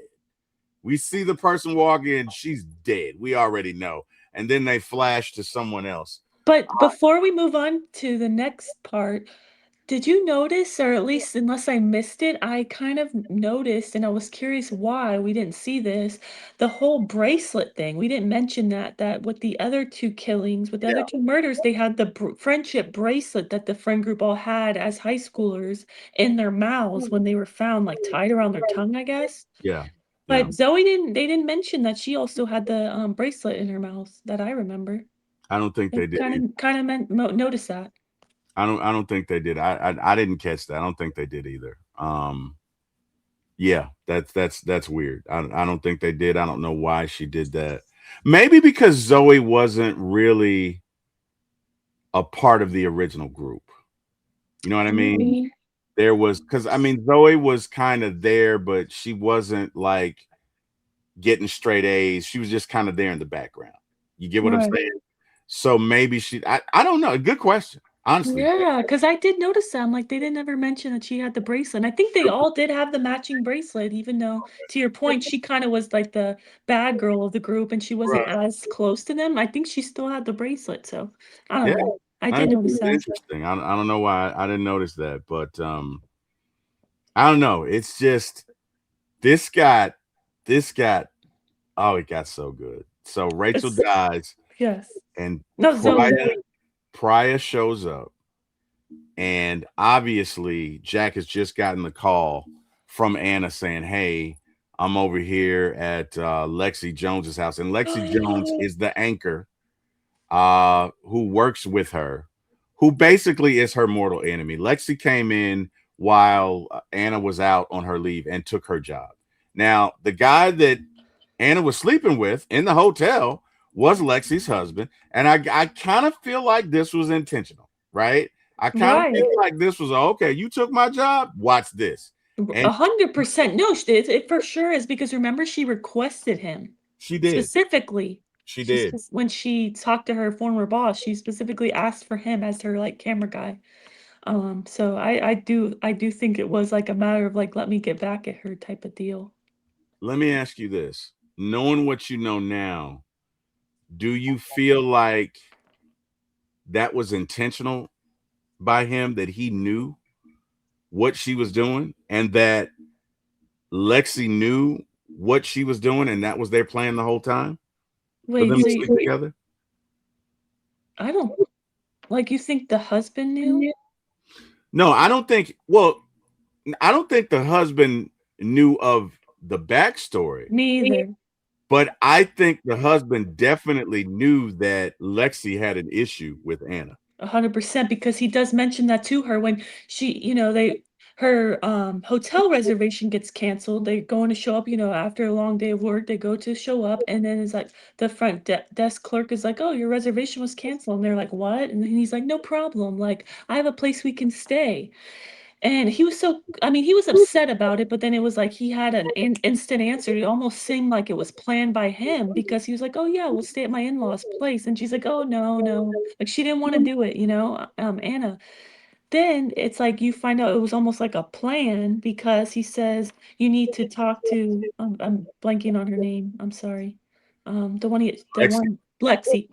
We see the person walk in, she's dead. We already know. And then they flash to someone else. But before we move on to the next part, did you notice, or at least unless I missed it, I kind of noticed, and I was curious why we didn't see this, the whole bracelet thing. We didn't mention that with the other two killings, with the Yeah, other two murders, they had the friendship bracelet that the friend group all had as high schoolers in their mouths when they were found, like tied around their tongue, I guess. yeah, yeah. But Zoe didn't. They didn't mention that she also had the bracelet in her mouth that I remember. I don't think I they did. kind of meant notice that. I don't think they did. I didn't catch that. I don't think they did either. Yeah, that's weird. I don't think they did. I don't know why she did that. Maybe because Zoe wasn't really a part of the original group. You know what I mean? Maybe. There was because I mean Zoe was kind of there, but she wasn't like getting straight A's. She was just kind of there in the background. You get what I'm Right. saying? So maybe I don't know. Good question. Honestly. Yeah, because I did notice that. I'm like, they didn't ever mention that she had the bracelet. And I think they all did have the matching bracelet, even though, to your point, she kind of was like the bad girl of the group and she wasn't Right. as close to them. I think she still had the bracelet. So I don't Yeah. know. I I did think notice it's that. interesting. I don't know why I didn't notice that, but I don't know. It's just this got this got oh, it got so good. So Rachel It's, dies yes. and No, Zoe. Priya shows up, and obviously Jack has just gotten the call from Anna saying, "Hey, I'm over here at Lexi Jones's house," and Lexi Jones is the anchor who works with her, who basically is her mortal enemy. Lexi came in while Anna was out on her leave and took her job. Now, the guy that Anna was sleeping with in the hotel was Lexi's husband, and I kind of feel like this was intentional. right? I kind of Right. feel like this was okay. You took my job. Watch this, and 100%. No, it for sure is because remember she requested him she did. specifically. She did. When she talked to her former boss, she specifically asked for him as her like camera guy. So I do think it was like a matter of like let me get back at her type of deal. Let me ask you this: knowing what you know now, do you feel like that was intentional by him? That he knew what she was doing, and that Lexi knew what she was doing, and that was their plan the whole time for Wait, them so to sleep together? I don't like you think the husband knew? No, I don't think. Well, I don't think the husband knew of the backstory, Me either. but I think the husband definitely knew that Lexi had an issue with Anna. 100% because he does mention that to her when she, her hotel reservation gets canceled. They're going to show up, after a long day of work. They go to show up, and then it's like the desk clerk is like, "Oh, your reservation was canceled." And they're like, "What?" And then he's like, "No problem. Like, I have a place we can stay." And he was so I mean, he was upset about it, but then it was like he had an instant answer. It almost seemed like it was planned by him because he was like, "Oh, yeah, we'll stay at my in-laws' place." And she's like, "Oh, no, no." Like, she didn't wanna do it, Anna. Then it's like you find out it was almost like a plan because he says, "You need to talk to" I'm blanking on her name, I'm sorry. The Lexi, one Lexi.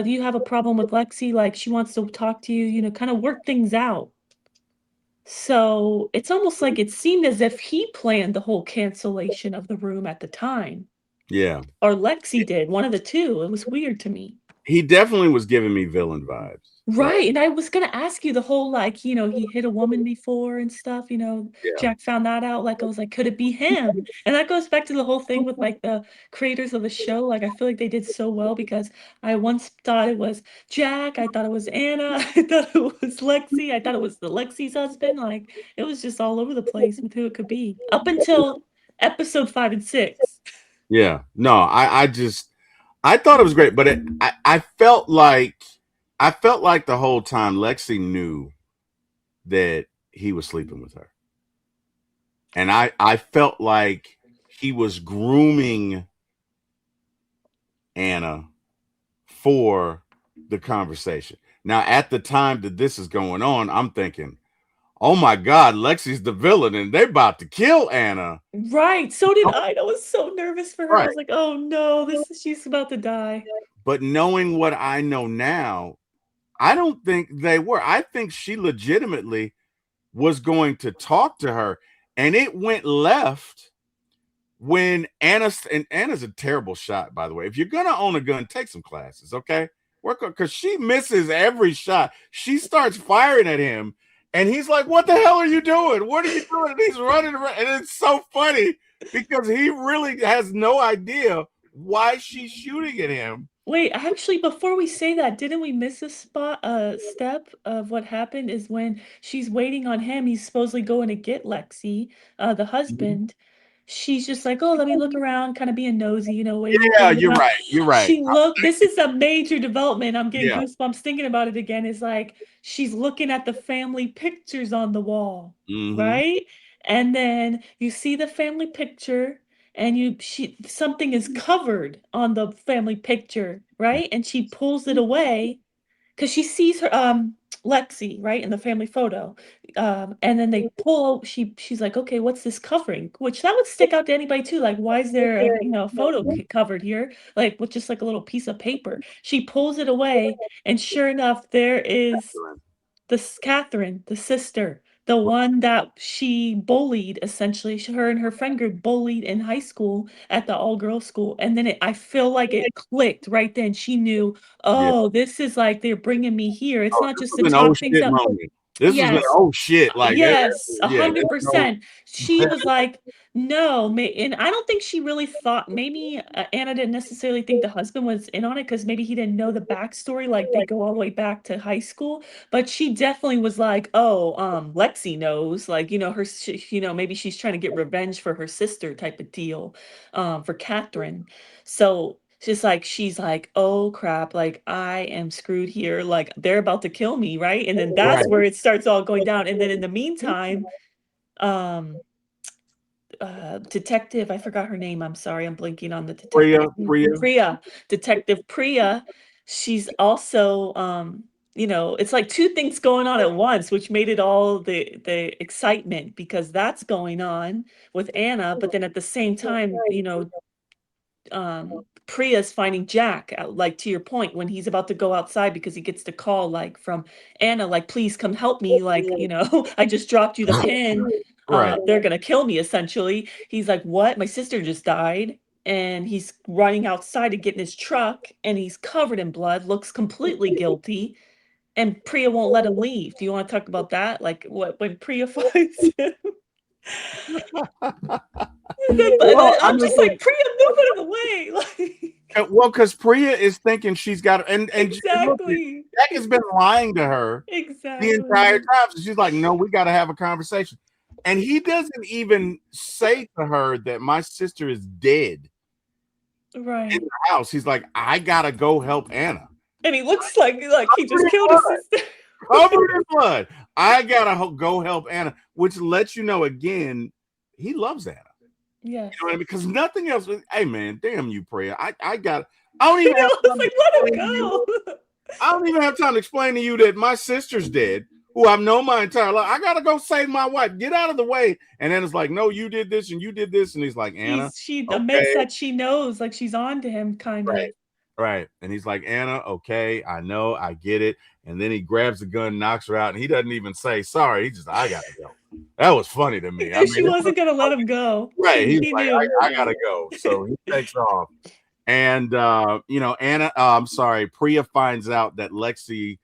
"Do you have a problem with Lexi? Like, she wants to talk to you, kinda work things out." So, it's almost like it seemed as if he planned the whole cancellation of the room at the time, yeah, or Lexi did, one of the 2, it was weird to me. he definitely was giving me villain vibes. Like, Right, and I was gonna ask you the whole, like, he hit a woman before and stuff, yeah, Jack found that out, like, I was like, "Could it be him?" And that goes back to the whole thing with, like, the creators of the show, like, I feel like they did so well because I once thought it was Jack, I thought it was Anna, I thought it was Lexi, I thought it was the Lexi's husband, like, it was just all over the place with who it could be, up until episode 5 and 6. yeah. No, I thought it was great, but I felt like the whole time Lexi knew that he was sleeping with her, and I felt like he was grooming Anna for the conversation. Now, at the time that this is going on, I'm thinking, oh my God, Lexi's the villain and they're about to kill Anna. Right, so did I was so nervous for her, I Right. was like, "Oh, no, she's about to die." But knowing what I know now, I don't think they were. I think she legitimately was going to talk to her, and it went left when Anna's a terrible shot, by the way. If you're gonna own a gun, take some classes, okay? Work on because she misses every shot. She starts firing at him, and he's like, "What the hell are you doing? What are you doing?" And he's running around, and it's so funny because he really has no idea why she's shooting at him. Wait, actually, before we say that, didn't we miss a step of what happened is when she's waiting on him, he's supposedly going to get Lexi, the Mhm. husband. She's just like, "Oh, let me look around," kinda being nosy, waiting for Yeah, him to you're come out. right. You're right. She looked this is a major development, I'm getting Yeah. goosebumps thinking about it again, is like, she's looking at the family pictures on the wall, Hmm. right? And then you see the family picture, and she something is covered on the family picture, right? And she pulls it away because she sees her Lexi, right, in the family photo. And then they pull she's like, "Okay, what's this covering?" Which that would stick out to anybody too. Like, why is there a photo covered here? Like with just like a little piece of paper. She pulls it away, and sure enough, there is this Catherine, the sister, the one that she bullied essentially, her and her friend group bullied in high school at the all-girls school, and then I feel like it clicked right then, she knew, Yeah. "Oh, this is like they're bringing me here, it's Oh, not this just to was an oh talk things shit up." moment. This was an Yes. oh shit. Like, Yes, yeah, there's no. 100%. She was like, "No," and I don't think she really thought maybe, Anna didn't necessarily think the husband was in on it because maybe he didn't know the backstory, like, they go all the way back to high school, but she definitely was like, "Oh, Lexi knows," like, maybe she's trying to get revenge for her sister type of deal, for Catherine. So she's like, "Oh crap, like I am screwed here. Like they're about to kill me, right?" And then Right. that's where it starts all going down. And then in the meantime, um detective, I forgot her name. I'm sorry. I'm blanking on the detective's name. Priya. Priya, Detective Priya. She's also it's like two things going on at once, which made it all the excitement because that's going on with Anna, but then at the same time, Priya's finding Jack, like to your point, when he's about to go outside because he gets the call like from Anna, like, please come help me. Like, I just dropped you the pin. Right. They're gonna kill me essentially. He's like, what? My sister just died. And he's running outside to get in his truck and he's covered in blood, looks completely guilty. And Priya won't let him leave. Do you want to talk about that? Like what when Priya finds him? Well, I I'm just mean, like, Priya, move it away. Like well, because Priya is thinking she's got, and look, exactly. Jack has been lying to her the entire Exactly. time. So she's like, no, we got to have a conversation. And he doesn't even say to her that my sister is dead in Right. the house. He's like, I got to go help Anna. And he looks like he Covered just in killed his blood. sister. Covered in blood. I got to go help Anna, which lets you know again, he loves Anna. Yes. You know what I mean? Because nothing else. Hey, man, damn you, Priya. I got. I don't even I have was time to like, let him explain to you. go. I don't even have time to explain to you that my sister's dead, who I've known my entire life. I gotta go save my wife. Get out of the way. And then it's like, no, you did this and you did this. And he's like, Anna, She admits okay, that she knows, like she's on to him, kind of. right, right. And he's like, Anna, okay, I know, I get it. And then he grabs the gun, knocks her out, and he doesn't even say sorry. He just, I gotta go. That was funny to He me. I knew she mean, it was wasn't gonna let him go. right. He's He like, knew. I gotta go. So he takes off. And Anna, I'm sorry, Priya finds out that Lexi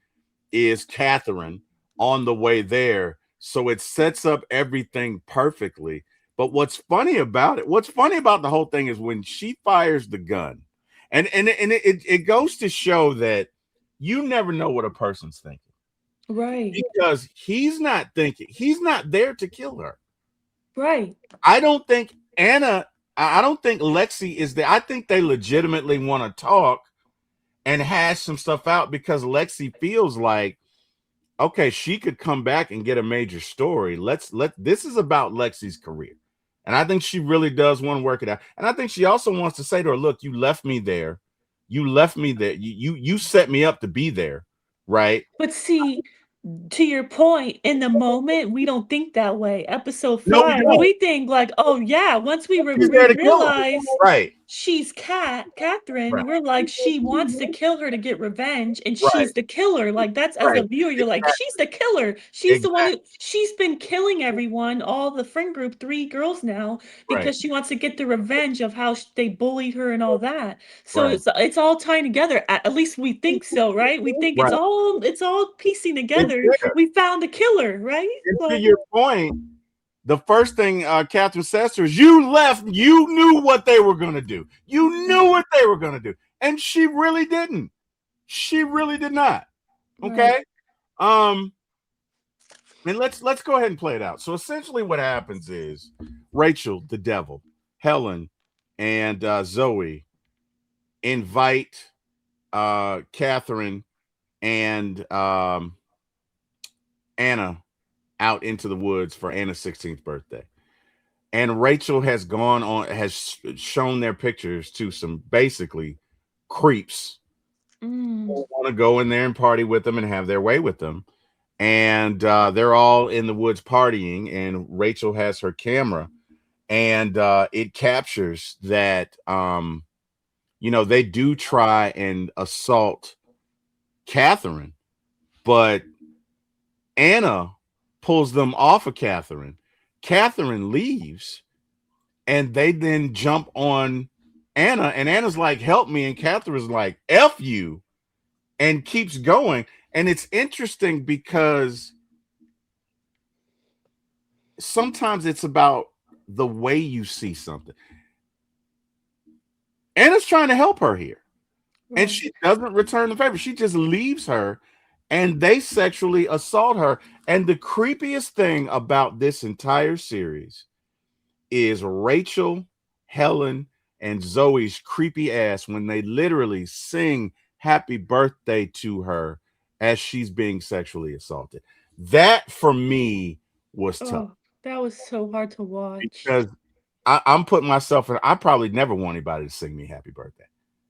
is Catherine on the way there. So it sets up everything perfectly. But what's funny about the whole thing is when she fires the gun, and it goes to show that you never know what a person's thinking Right. because he's not there to kill her. Right. I don't think I don't think Lexi is there. I think they legitimately want to talk and hash some stuff out because Lexi feels like, okay, she could come back and get a major story. This is about Lexi's career. And I think she really does want to work it out. And I think she also wants to say to her, look, you left me there. You left me there. You set me up to be there. Right. But see, to your point, in the moment, we don't think that way. Episode No, we 5, don't. we think like, "Oh, yeah," once She's we there to kill him. realize Right. she's Catherine, Right. we're like, she wants to kill her to get revenge, and Right. she's the killer. Like, that's as a Right. viewer, you're like, Exactly. "She's the killer. She's the one who Exactly. she's been killing everyone, all the friend group, 3 girls now, Right. because she wants to get the revenge of how they bullied her and all that." So Right. it's all tying together. At least we think so, right? We think Right. it's all piecing It's together. there. We found the killer, right? And to Like, your point, the first thing Catherine says to her is, you left, you knew what they were going to do. You knew what they were going to do. And she really didn't. She really did not. right. Okay. And let's go ahead and play it out. So essentially what happens is Rachel, the devil, Helen, and Zoe invite Catherine and Anna out into the woods for Anna's 16th birthday. And Rachel has shown their pictures to some basically creeps Mm. who want to go in there and party with them and have their way with them. And they're all in the woods partying, and Rachel has her camera, and it captures that they do try and assault Catherine, but Anna pulls them off of Catherine. Catherine leaves, and they then jump on Anna, and Anna's like, help me. And Catherine's like, F you, and keeps going. And it's interesting because sometimes it's about the way you see something. Anna's trying to help her here, and Right. she doesn't return the favor. She just leaves her, and they sexually assault her. And the creepiest thing about this entire series is Rachel, Helen, and Zoe's creepy ass when they literally sing happy birthday to her as she's being sexually assaulted. That for me was tough Oh, that was so hard to watch. because I'm putting myself in. I probably never want anybody to sing me happy birthday.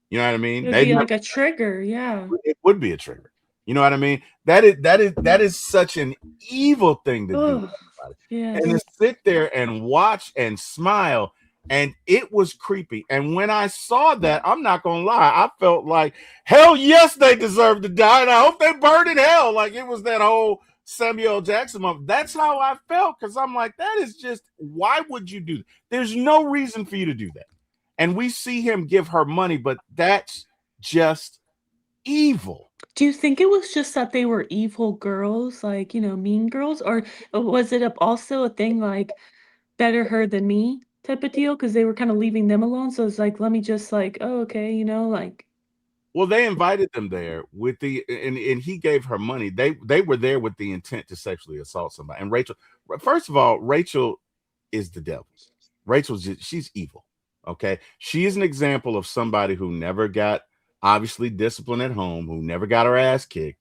You know what I It mean? would They be never, like a trigger, yeah. it would be a trigger. You know what I mean? That is such an evil thing to do to Oh, somebody. And to yes. sit there and watch and smile, and it was creepy. And when I saw that, I'm not gonna lie, I felt like hell yes, they deserve to die, and I hope they burn in hell. Like it was that whole Samuel L. Jackson moment. That's how I felt because I'm like, that is just why would you do that? There's no reason for you to do that. And we see him give her money, but that's just evil. Do you think it was just that they were evil girls, like, mean girls? Or was it also a thing like better her than me type of deal? Because they were kind of leaving them alone. So it's like, let me just like, oh, okay, like, Well, they invited them there with and he gave her money. They were there with the intent to sexually assault somebody. And Rachel, first of all, Rachel is the devil. She's evil. Okay. She is an example of somebody who never got obviously discipline at home, who never got her ass kicked,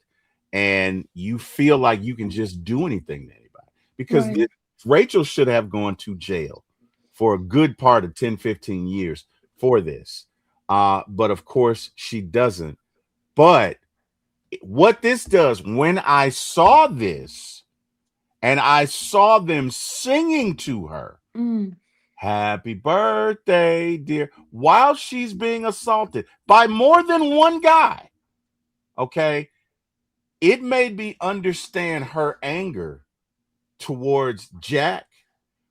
and you feel like you can just do anything to anybody because right, Rachel should have gone to jail for a good part of 10, 15 years for this. But of course she doesn't. But what this does, when I saw this and I saw them singing to her, mm, happy birthday, dear, while she's being assaulted by more than one guy, okay, it made me understand her anger towards Jack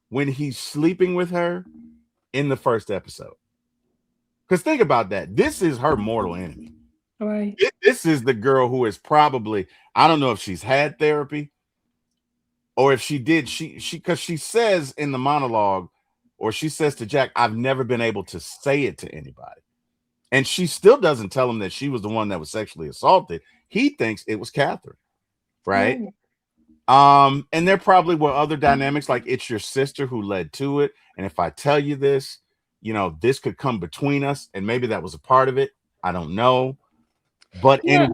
when he's sleeping with her in the first episode. Because think about that. This is her mortal enemy. right, This is the girl who is probably, I don't know if she's had therapy or if she did, because she says in the monologue, or she says to Jack, I've never been able to say it to anybody. And she still doesn't tell him that she was the one that was sexually assaulted. He thinks it was Catherine, right? right. And there probably were other dynamics, like it's your sister who led to it. And if I tell you this, this could come between us, and maybe that was a part of it. I don't know. But Yeah.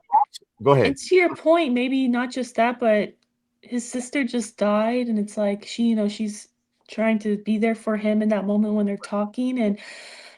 go And ahead. to your point, maybe not just that, but his sister just died, and it's like she's trying to be there for him in that moment when they're talking, and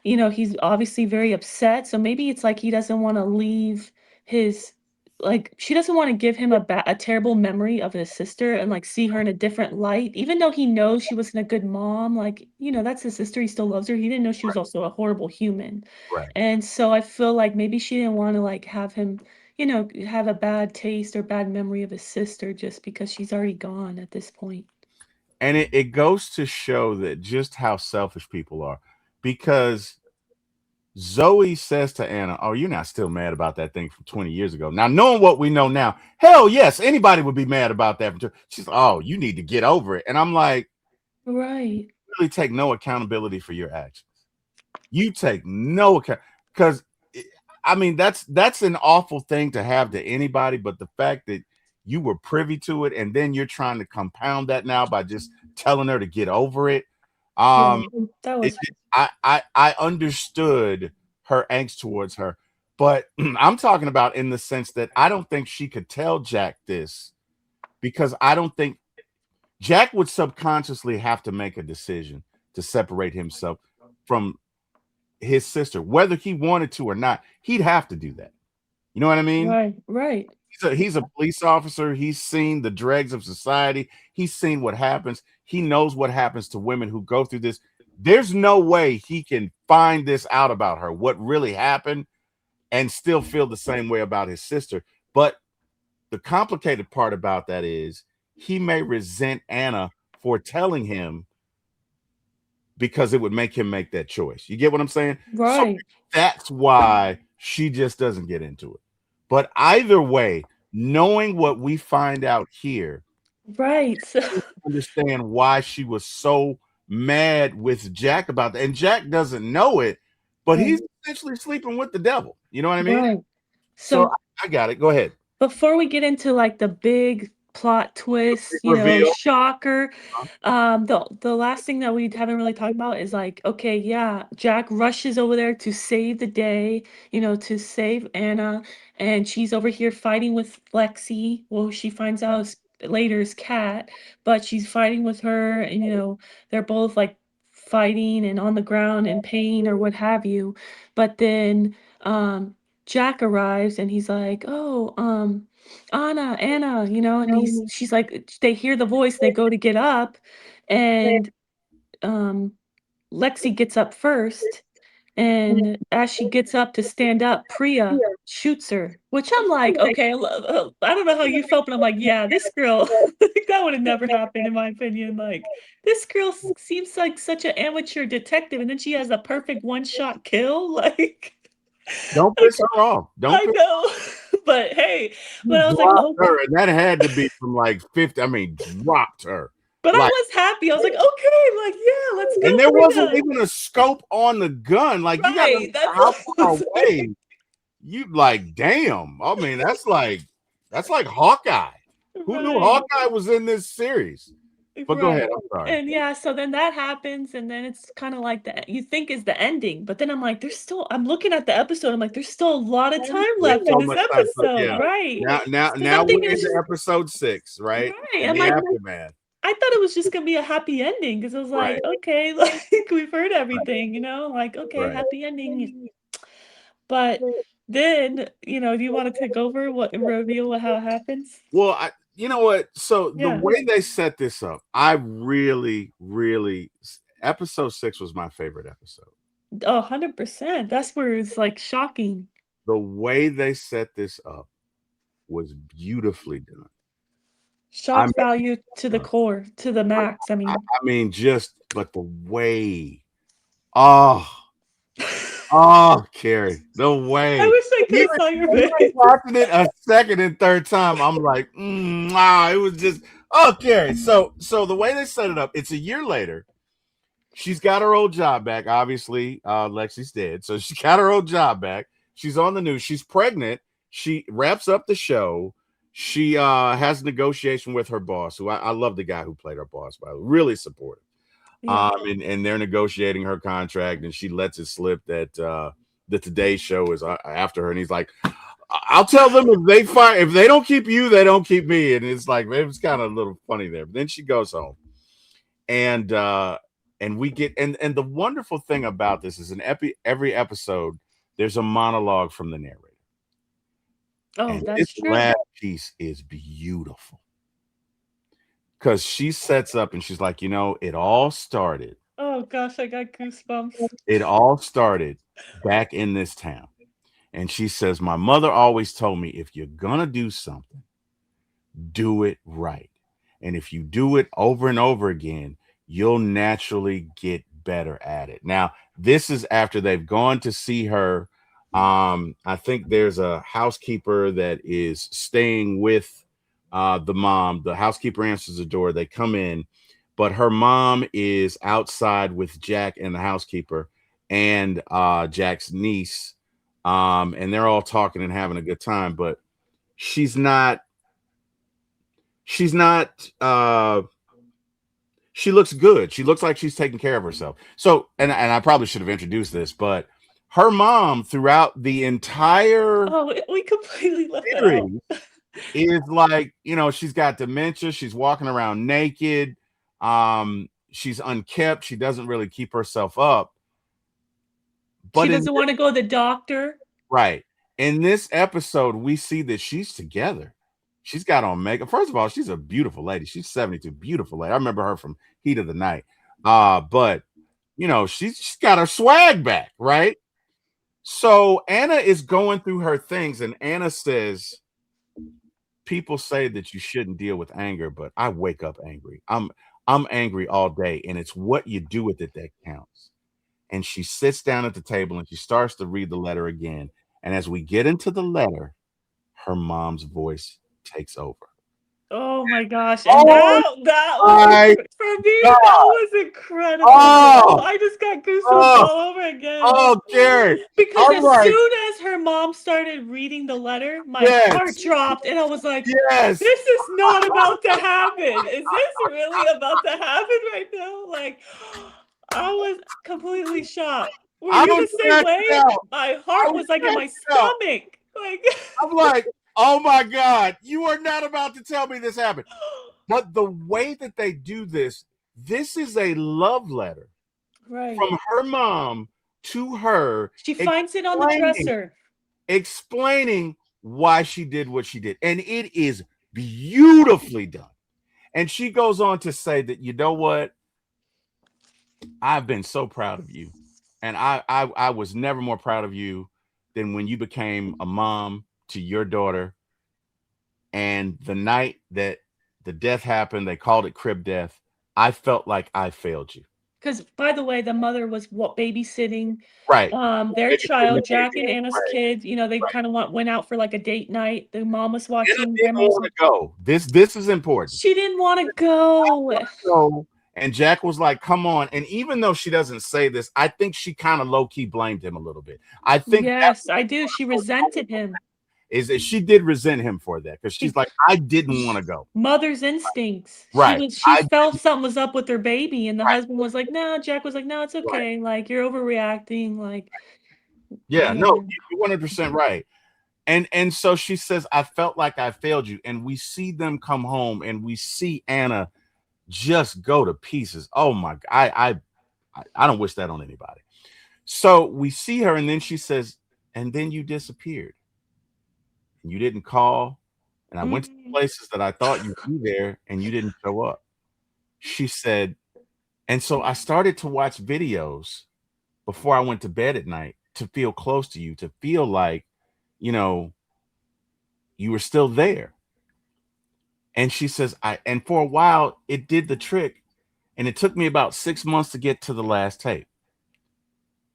he's obviously very upset. So maybe it's like he doesn't want to leave his like she doesn't want to give him a terrible memory of his sister and like see her in a different light, even though he knows she wasn't a good mom. Like, that's his sister. He still loves her. He didn't know she was also a horrible human. Right. And so I feel like maybe she didn't want to like have him, have a bad taste or bad memory of his sister just because she's already gone at this point. And it goes to show that just how selfish people are, because Zoe says to Anna, oh, you're not still mad about that thing from 20 years ago. Now, knowing what we know now, hell yes, anybody would be mad about that. She's like, oh, you need to get over it. And I'm like, Right. really take no accountability for your actions. You take no account, because I mean that's an awful thing to have to anybody, but the fact that you were privy to it and then you're trying to compound that now by just telling her to get over it. Yeah. Um That it, was I understood her angst towards her, but I'm talking about in the sense that I don't think she could tell Jack this, because I don't think Jack would subconsciously have to make a decision to separate himself from his sister, whether he wanted to or not. He'd have to do that. You know what I mean? right, right. He's a police officer. He's seen the dregs of society. He's seen what happens. He knows what happens to women who go through this. There's no way he can find this out about her, what really happened, and still feel the same way about his sister. But the complicated part about that is he may resent Anna for telling him, because it would make him make that choice. You get what I'm saying? So Right. that's why she just doesn't get into it. But either way, knowing what we find out here, Right. So understand why she was so mad with Jack about that. And Jack doesn't know it, but right, he's essentially sleeping with the devil. You know what I mean? right. So So I got it. Go ahead. before we get into like the big plot twist, Reveal. shocker. The last thing that we haven't really talked about is like, okay, yeah, Jack rushes over there to save the day, to save Anna, and she's over here fighting with Lexi. Well, she finds out later is Kat, but she's fighting with her, and they're both like fighting and on the ground in pain or what have you. But then Jack arrives and he's like, "Oh, Anna," and she's like, they hear the voice, they go to get up, and um, Lexi gets up first, and as she gets up to stand up, Priya shoots her, which I'm like, okay, I don't know how you felt, but I'm like, yeah, this girl, that would have never happened in my opinion. Like, this girl seems like such an amateur detective, and then she has a perfect one-shot kill, like. Don't piss her off. Don't I piss. know, but hey, You but I was like, dropped oh, her, and that had to be from like 50. I mean, dropped her. but I Like, was happy. I was like, okay, like yeah, let's go, and there wasn't Priya. even a scope on the gun. Like, you got to Right, remember that's how what I far was like. away. You like, damn. I mean, that's like Hawkeye. Who knew Right, Hawkeye was in this series? But go ahead. right. I'm sorry. And yeah, so then that happens, and then it's kind of like you think is the ending, but then I'm like, I'm looking at the episode, I'm like, there's still a lot of time There's left in so this much time. So episode, yeah. right? Now Because I'm we're thinking it's into just episode 6, right? right. And I'm the like, aftermath. I thought it was just gonna be a happy ending because I was Right. like, okay, like we've heard Right. everything, like okay, Right. happy ending. But then, do you want to take over what and reveal how it happens? Well, you know what? So the Yeah. way they set this up, I really, really episode 6 was my favorite episode. Oh, 100%. That's where it's like shocking. The way they set this up was beautifully done. I Shock value to the core, to the max. I mean, just but the way, oh, oh, Carrie, the I way. wish I could Even, have saw your even face. watching it a second and third time, I'm like, wow, it was just Carrie. So the way they set it up, it's a year later. She's got her old job back. Obviously, Lexi's dead, so she got her old job back. She's on the news. She's pregnant. She wraps up the show. She has negotiation with her boss, who I love the guy who played her boss, by the way, really supportive. Yeah. And they're negotiating her contract, and she lets it slip that the Today Show is after her, and he's like, "I'll tell them if they don't keep you, they don't keep me." And it's like it was kind of a little funny there. But then she goes home, and we get and the wonderful thing about this is every episode there's a monologue from the narrator. Oh, And that's this true. last piece is beautiful because she sets up and she's like, it all started. Oh gosh, I got goosebumps. It all started back in this town. And she says, my mother always told me if you're going to do something, do it right. And if you do it over and over again, you'll naturally get better at it. Now, this is after they've gone to see her. I think there's a housekeeper that is staying with the mom. The housekeeper answers the door. They come in, but her mom is outside with Jack and the housekeeper and Jack's niece. And they're all talking and having a good time, but she's not she's not she looks good. She looks like she's taking care of herself. So and I probably should have introduced this, but her mom throughout the entire Oh, we completely left that out. series is like, she's got dementia, she's walking around naked, she's unkept, she doesn't really keep herself up. She But in doesn't want to go to the doctor. right. In this episode, we see that she's together. She's got on makeup. First of all, she's a beautiful lady. She's 72, beautiful lady. I remember her from Heat of the Night. But she's got her swag back, right? So Anna is going through her things, and Anna says, people say that you shouldn't deal with anger, but I wake up angry. I'm angry all day, and it's what you do with it that counts. And she sits down at the table and she starts to read the letter again. And as we get into the letter, her mom's voice takes over. Oh my gosh, and Oh that was my for me, God. that was incredible. Oh, I just got goosebumps oh, all over again. oh, Carrie. Because I'm as like, soon as her mom started reading the letter, my heart Yes. dropped, and I was like, Yes. this is not about to happen. Is this really about to happen right now? Like, I was completely shocked. Were I you was the same cracking way? out. My I heart was was like in my cracking out. stomach. Like, I'm like, oh my God, you are not about to tell me this happened. But the way that they do this, this is a love letter right. from her mom to her, She finds it on the explaining, dresser. explaining why she did what she did. And it is beautifully done. And she goes on to say that, you know what? I've been so proud of you. And I was never more proud of you than when you became a mom to your daughter. And the night that the death happened, they called it crib death. I felt like I failed you. Because, by the way, the mother was babysitting Right. their child, Jack and Right. Anna's kid. You know, they kind of went out for like a date night. The mom was Anna watching, didn't grandma was want to like, go. This is important. she didn't want to go. So, and Jack was like, come on. And even though she doesn't say this, I think she kind of low-key blamed him a little bit. I think that Yes, I do. She resented him. is that she did resent him for that because she's like, I didn't want to go. Mother's instincts. Right. She I felt something was up with her baby, and the husband was like, no, Jack was like, no, it's right. okay. Like, you're overreacting. Like, Yeah, yeah. no, you're 100% right. And so she says, I felt like I failed you. And we see them come home and we see Anna just go to pieces. Oh my God. I don't wish that on anybody. So we see her, and then she says, and then you disappeared. And you didn't call. And I went to the places that I thought you'd be there, and you didn't show up. She said, and so I started to watch videos before I went to bed at night to feel close to you, to feel like, you know, you were still there. And she says, and for a while it did the trick. And it took me about 6 months to get to the last tape.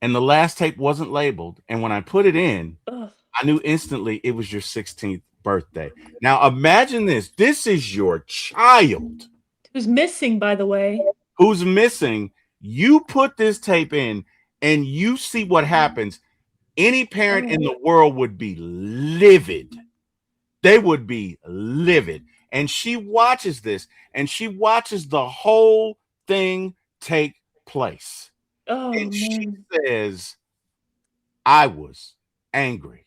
And the last tape wasn't labeled. And when I put it in, Ugh. I knew instantly it was your 16th birthday. Now imagine this. This is your child Who's missing, by the way. who's missing. You put this tape in and you see what happens. Any parent in the world would be livid. They would be livid. And she watches this, and she watches the whole thing take place. Oh, And she man. says, I was angry.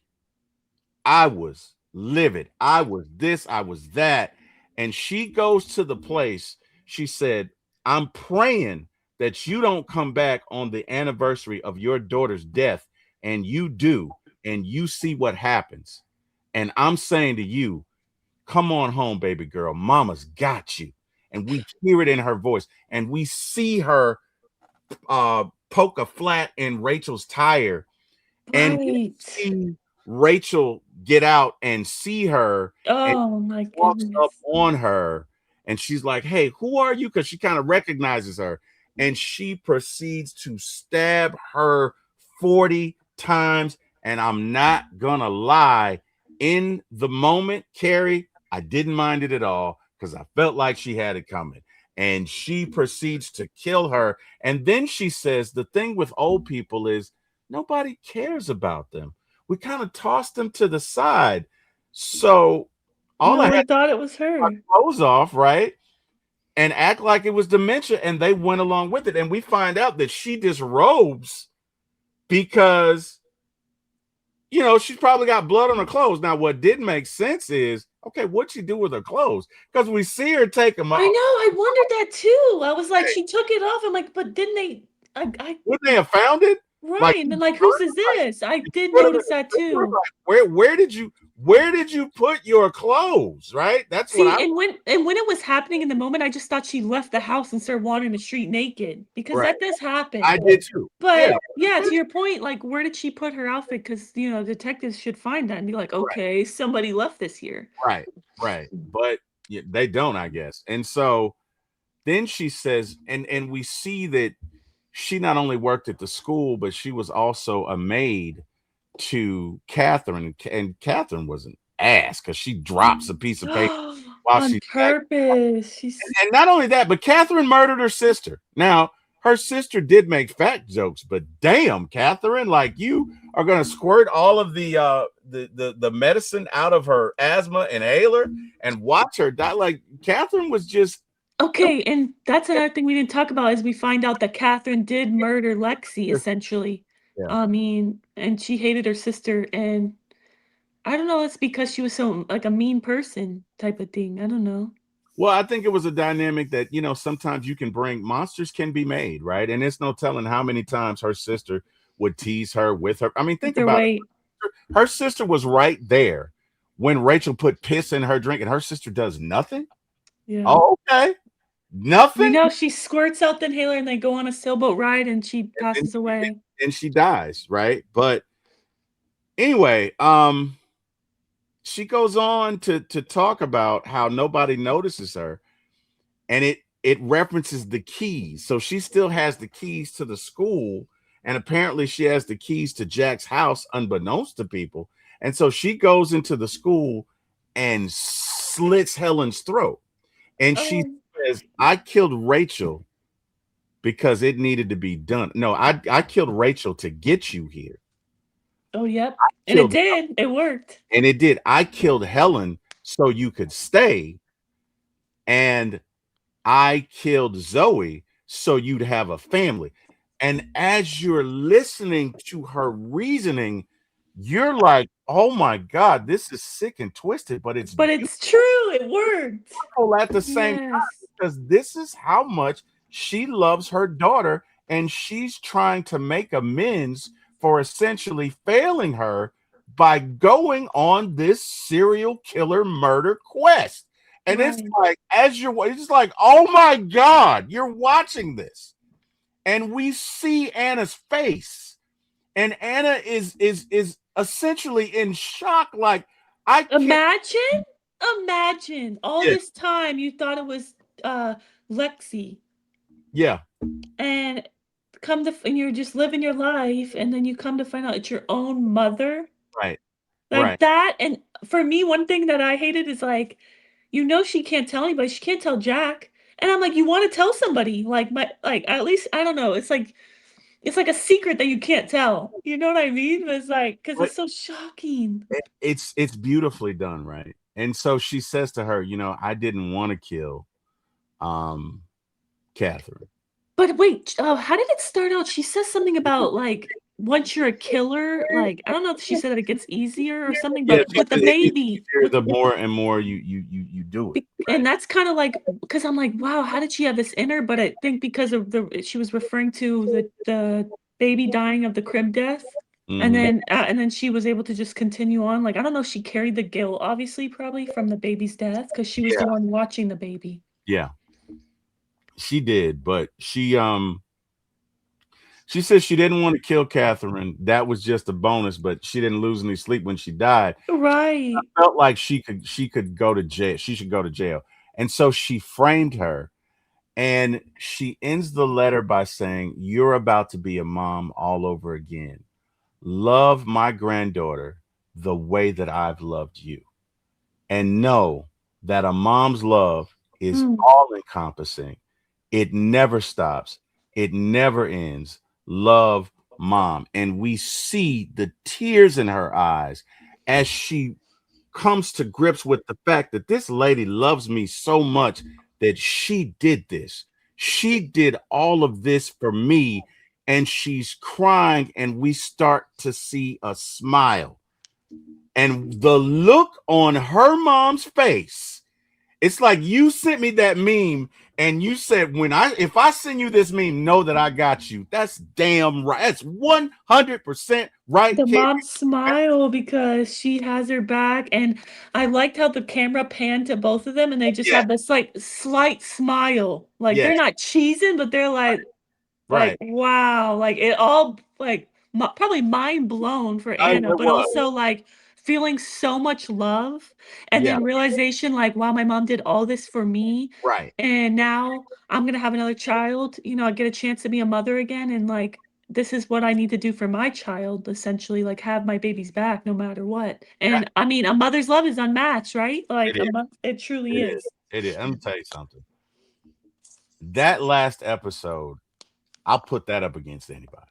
I was livid. I was this, I was that. And she goes to the place. She said, I'm praying that you don't come back on the anniversary of your daughter's death, and you do, and you see what happens. And I'm saying to you, come on home, baby girl. Mama's got you. And we hear it in her voice, and we see her poke a flat in Rachel's tire, and we see Rachel get out and see her, and Oh, my walks goodness. up on her, and she's like, hey, who are you? Because she kind of recognizes her, and she proceeds to stab her 40 times. And I'm not gonna lie, in the moment, Carrie, I didn't mind it at all because I felt like she had it coming. And she proceeds to kill her. And then she says, the thing with old people is nobody cares about them. We kind of toss them to the side. So all No I one had to thought it was do was her. take my clothes off, right? And act like it was dementia. And they went along with it. And we find out that she disrobes because, you know, she's probably got blood on her clothes. Now, what didn't make sense is, okay, what'd she do with her clothes? Because we see her take them off. I know. I wondered that too. I was like, she took it off. I'm like, but didn't they? Wouldn't they have found it? Right. Like, And then, like, whose is this? I did put 'em notice that too. like, where did you put your clothes? Right? That's what See, I and when it was happening in the moment, I just thought she left the house and started wandering the street naked because right. that does happen. I did too. But yeah, to your point, like, where did she put her outfit? Because you know, detectives should find that and be like, okay, somebody left this here. Right. But yeah, they don't, I guess. And so then she says, and we see that she not only worked at the school, but she was also a maid to Catherine, and Catherine was an ass because she drops a piece of paper while On she's purpose. She's and not only that, but Catherine murdered her sister. Now, her sister did make fat jokes, but damn, Catherine, like you are gonna squirt all of the medicine out of her asthma and inhaler and watch her die. Like Catherine was just Okay, and that's another thing we didn't talk about is we find out that Catherine did murder Lexi essentially. yeah. I mean, and she hated her sister, and I don't know, it's because she was so like a mean person type of thing. I don't know. Well, I think it was a dynamic that, sometimes you can bring monsters can be made, right? And it's no telling how many times her sister would tease her with her. I mean, think Their about way. it. Her sister was right there when Rachel put piss in her drink and her sister does nothing. Yeah. Oh, okay. We Nothing. know she squirts out the inhaler and they go on a sailboat ride and she And, passes away. and she dies, right? But anyway, she goes on to talk about how nobody notices her, and it references the keys. So she still has the keys to the school, and apparently she has the keys to Jack's house unbeknownst to people. And so she goes into the school and slits Helen's throat. And she Oh, says, I killed Rachel because it needed to be done. No, I killed Rachel to get you here. oh, yep. And it Killed did. It worked. And it did. I killed Helen so you could stay, and I killed Zoe so you'd have a family. And as you're listening to her reasoning, you're like, oh my God, this is sick and twisted, but it's But it's true. It worked. beautiful at the same time Yes. because this is how much she loves her daughter, and she's trying to make amends for essentially failing her by going on this serial killer murder quest. And it's Right. like, it's like, oh my God, you're watching this. And we see Anna's face, and Anna is essentially in shock. Like, I can't, Imagine all yeah, this time you thought it was Lexi yeah, and and you're just living your life and then you come to find out it's your own mother. right, Like right. that, and for me, one thing that I hated is like, she can't tell anybody, she can't tell Jack. And I'm like, you want to tell somebody, like at least I don't know, it's like a secret that you can't tell. You know what I mean? It's like because But it's so shocking. it's beautifully done, right? And so she says to her, I didn't want to kill um Catherine. But wait, how did it start out? She says something about like once you're a killer, like I don't know if she said that it gets easier or something, Yeah, but she with the said it gets baby, easier the more and more you do it, and right? that's kind of like because I'm like, wow, how did she have this in her? But I think because of she was referring to the baby dying of the crib death, Hmm. and then she was able to just continue on. Like I don't know if she carried the guilt, obviously, probably from the baby's death because she was the Yeah, one watching the baby. yeah, she did, but she said she didn't want to kill Catherine. That was just a bonus, but she didn't lose any sleep when she died. Right. Felt like she could go to jail. She should go to jail. And so she framed her, and she ends the letter by saying, "You're about to be a mom all over again. Love my granddaughter the way that I've loved you. And know that a mom's love is Mm. all encompassing. It never stops, it never ends. Love, mom." And we see the tears in her eyes as she comes to grips with the fact that this lady loves me so much that she did this. She did all of this for me. And she's crying, and we start to see a smile. And the look on her mom's face, it's like you sent me that meme and you said, if I send you this meme, know that I got you. That's damn right. That's 100% right, The Carrie. mom smile because she has her back, and I liked how the camera panned to both of them, and they just Yeah, have this like slight smile, like yeah, they're not cheesing, but they're like right. wow, like it all like probably mind blown for I Anna, it but was. also like feeling so much love, and Yeah, then realization like wow, my mom did all this for me, right. and now I'm gonna have another child. I get a chance to be a mother again, and like this is what I need to do for my child, essentially, like have my baby's back no matter what. That- And I mean, a mother's love is unmatched, right? It Like is. it truly It is. is. It is. Let me tell you something. That last episode I'll put that up against anybody.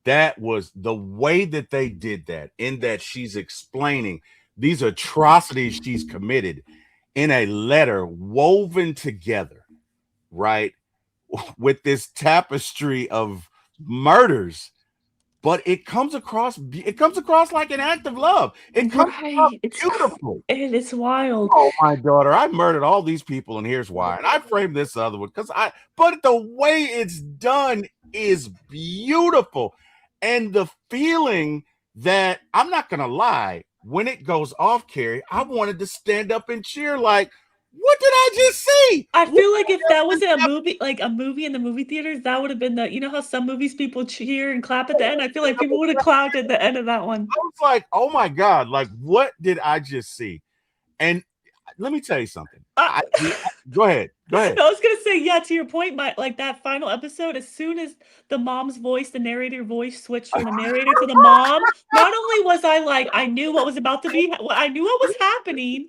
That was the way that they did that, in that she's explaining these atrocities she's committed in a letter woven together, right? With this tapestry of murders, but it comes across like an act of love. It comes across Right. beautiful. It's wild. Oh, my daughter, I murdered all these people, and here's why. And I framed this other one but the way it's done is beautiful. And the feeling that, I'm not going to lie, when it goes off, Carrie, I wanted to stand up and cheer like, what did I just see? I What feel like if that just wasn't a movie, like a movie in the movie theaters, that would have been the, you know how some movies people cheer and clap at the end? I feel like people would have clapped at the end of that one. I was like, oh my God, like, what did I just see? And let me tell you something. Uh, Go ahead. Go I ahead. was gonna say, yeah, to your point, like that final episode, as soon as the mom's voice, the narrator voice switched from the narrator to the mom, not only was I like, I knew what was about to be, I knew what was happening.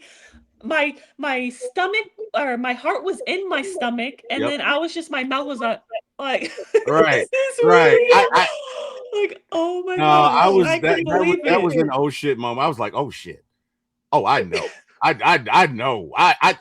My stomach, or my heart was in my stomach, and Yep. then I was just, my mouth was like Right. this is Right. real. Like, oh my No, I gosh, was I couldn't believe that was it. an oh shit moment. I was like, oh shit. Oh, I know. I know.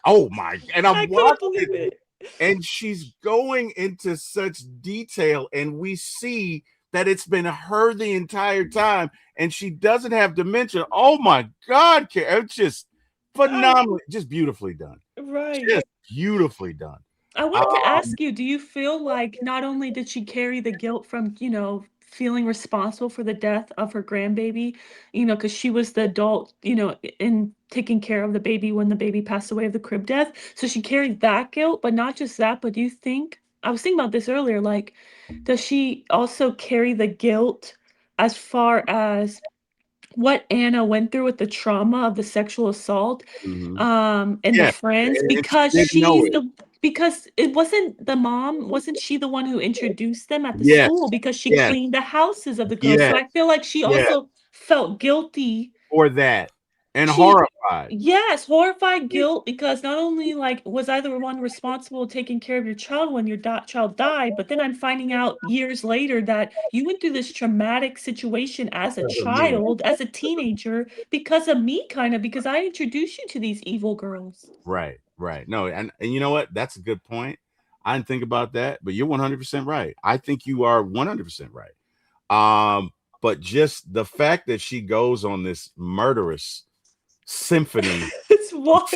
Oh my, and I'm I couldn't watching believe it. and she's going into such detail, and we see that it's been her the entire time, and she doesn't have dementia. Oh my God, it's just phenomenal, just beautifully done. Right. Just beautifully done. I wanted to ask you, do you feel like not only did she carry the guilt from, feeling responsible for the death of her grandbaby, because she was the adult, in taking care of the baby when the baby passed away of the crib death. So she carried that guilt, but not just that, but do you think, I was thinking about this earlier, like, does she also carry the guilt as far as what Anna went through with the trauma of the sexual assault, Mhm. and the Yeah, friends, and she because didn't know it. it wasn't the mom, wasn't she the one who introduced them at the Yes, school because she yes, cleaned the houses of the girls? yes, So I feel like she yes, also felt guilty. for that, and She horrified. Yes, horrified guilt because not only, like, was I the one responsible taking care of your child when your child died, but then I'm finding out years later that you went through this traumatic situation as a Because of me. child, as a teenager, because of me, kind of, because I introduced you to these evil girls. Right, right. No, and you know what? That's a good point. I didn't think about that, but you're 100% right. I think you are 100% right. But just the fact that she goes on this murderous symphony, It's wild.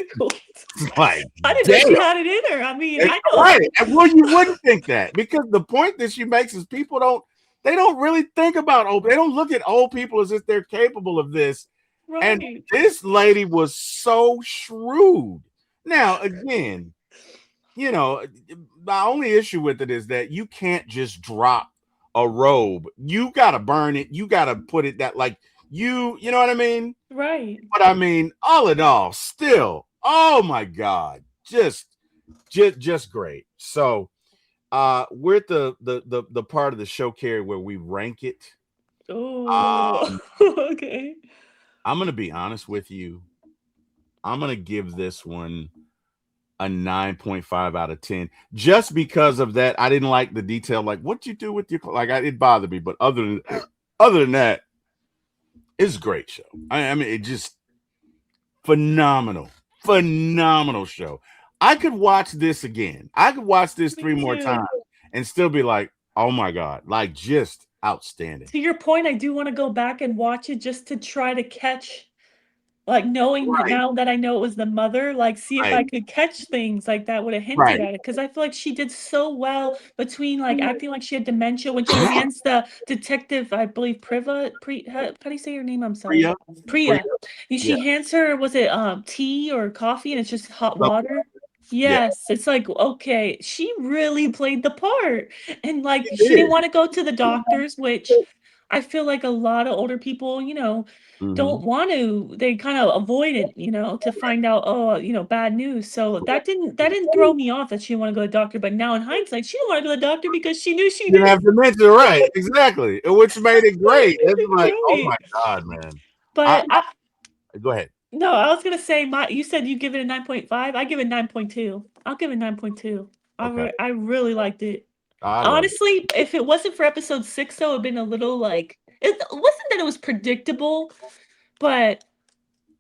like, I didn't know damn. she had it in her. I mean, I know. Right. And well, you wouldn't think that, because the point that she makes is people don't really think about they don't look at old people as if they're capable of this. And Right. this lady was so shrewd. Now, again, my only issue with it is that you can't just drop a robe. You got to burn it. You got to put it that, like, you know what I mean? Right. But I mean, all in all, still, oh my God, just great. So, we're at the part of the show, Carrie, where we rank it. Oh, Um, okay. I'm gonna be honest with you. I'm gonna give this one a 9.5 out of 10, just because of that. I didn't like the detail, like what you do with your, like, it bothered me, but other than that, it's a great show. I mean, it just phenomenal show. I could watch this again. I could watch this Me three more too. times and still be like, oh my God, like, just outstanding. To your point, I do wanna go back and watch it just to try to catch, like, knowing that Right, now that I know it was the mother, like, see if right, I could catch things like that would have hinted right. at it. Because I feel like she did so well between, like, acting like she had dementia when she hands the detective, I believe, how do you say your name? I'm sorry. Priya, Priya, Priya. And yeah, she hands her, was it, tea or coffee, and it's just hot something water? like that. Yeah, Yes, it's like, okay, she really played the part, and, like, it she didn't is. wanna go to the doctors, which I feel like a lot of older people, Mm-hmm. don't want to, they kind of avoid it, to find out, oh, bad news. So that didn't throw me off that she didn't want to go to the doctor. But now in hindsight, she didn't want to go to the doctor because she knew she You didn't did. have dementia, right? Exactly, which made it great. It's like, oh Right. my God, man. I But I Go ahead. no, I was gonna say, you said you give it a 9.5. I give it 9.2. I'll give it 9.2. Okay. I really liked it. I love it. Honestly, if it wasn't for episode 6, though, it'd been a little like it wasn't that it was predictable, but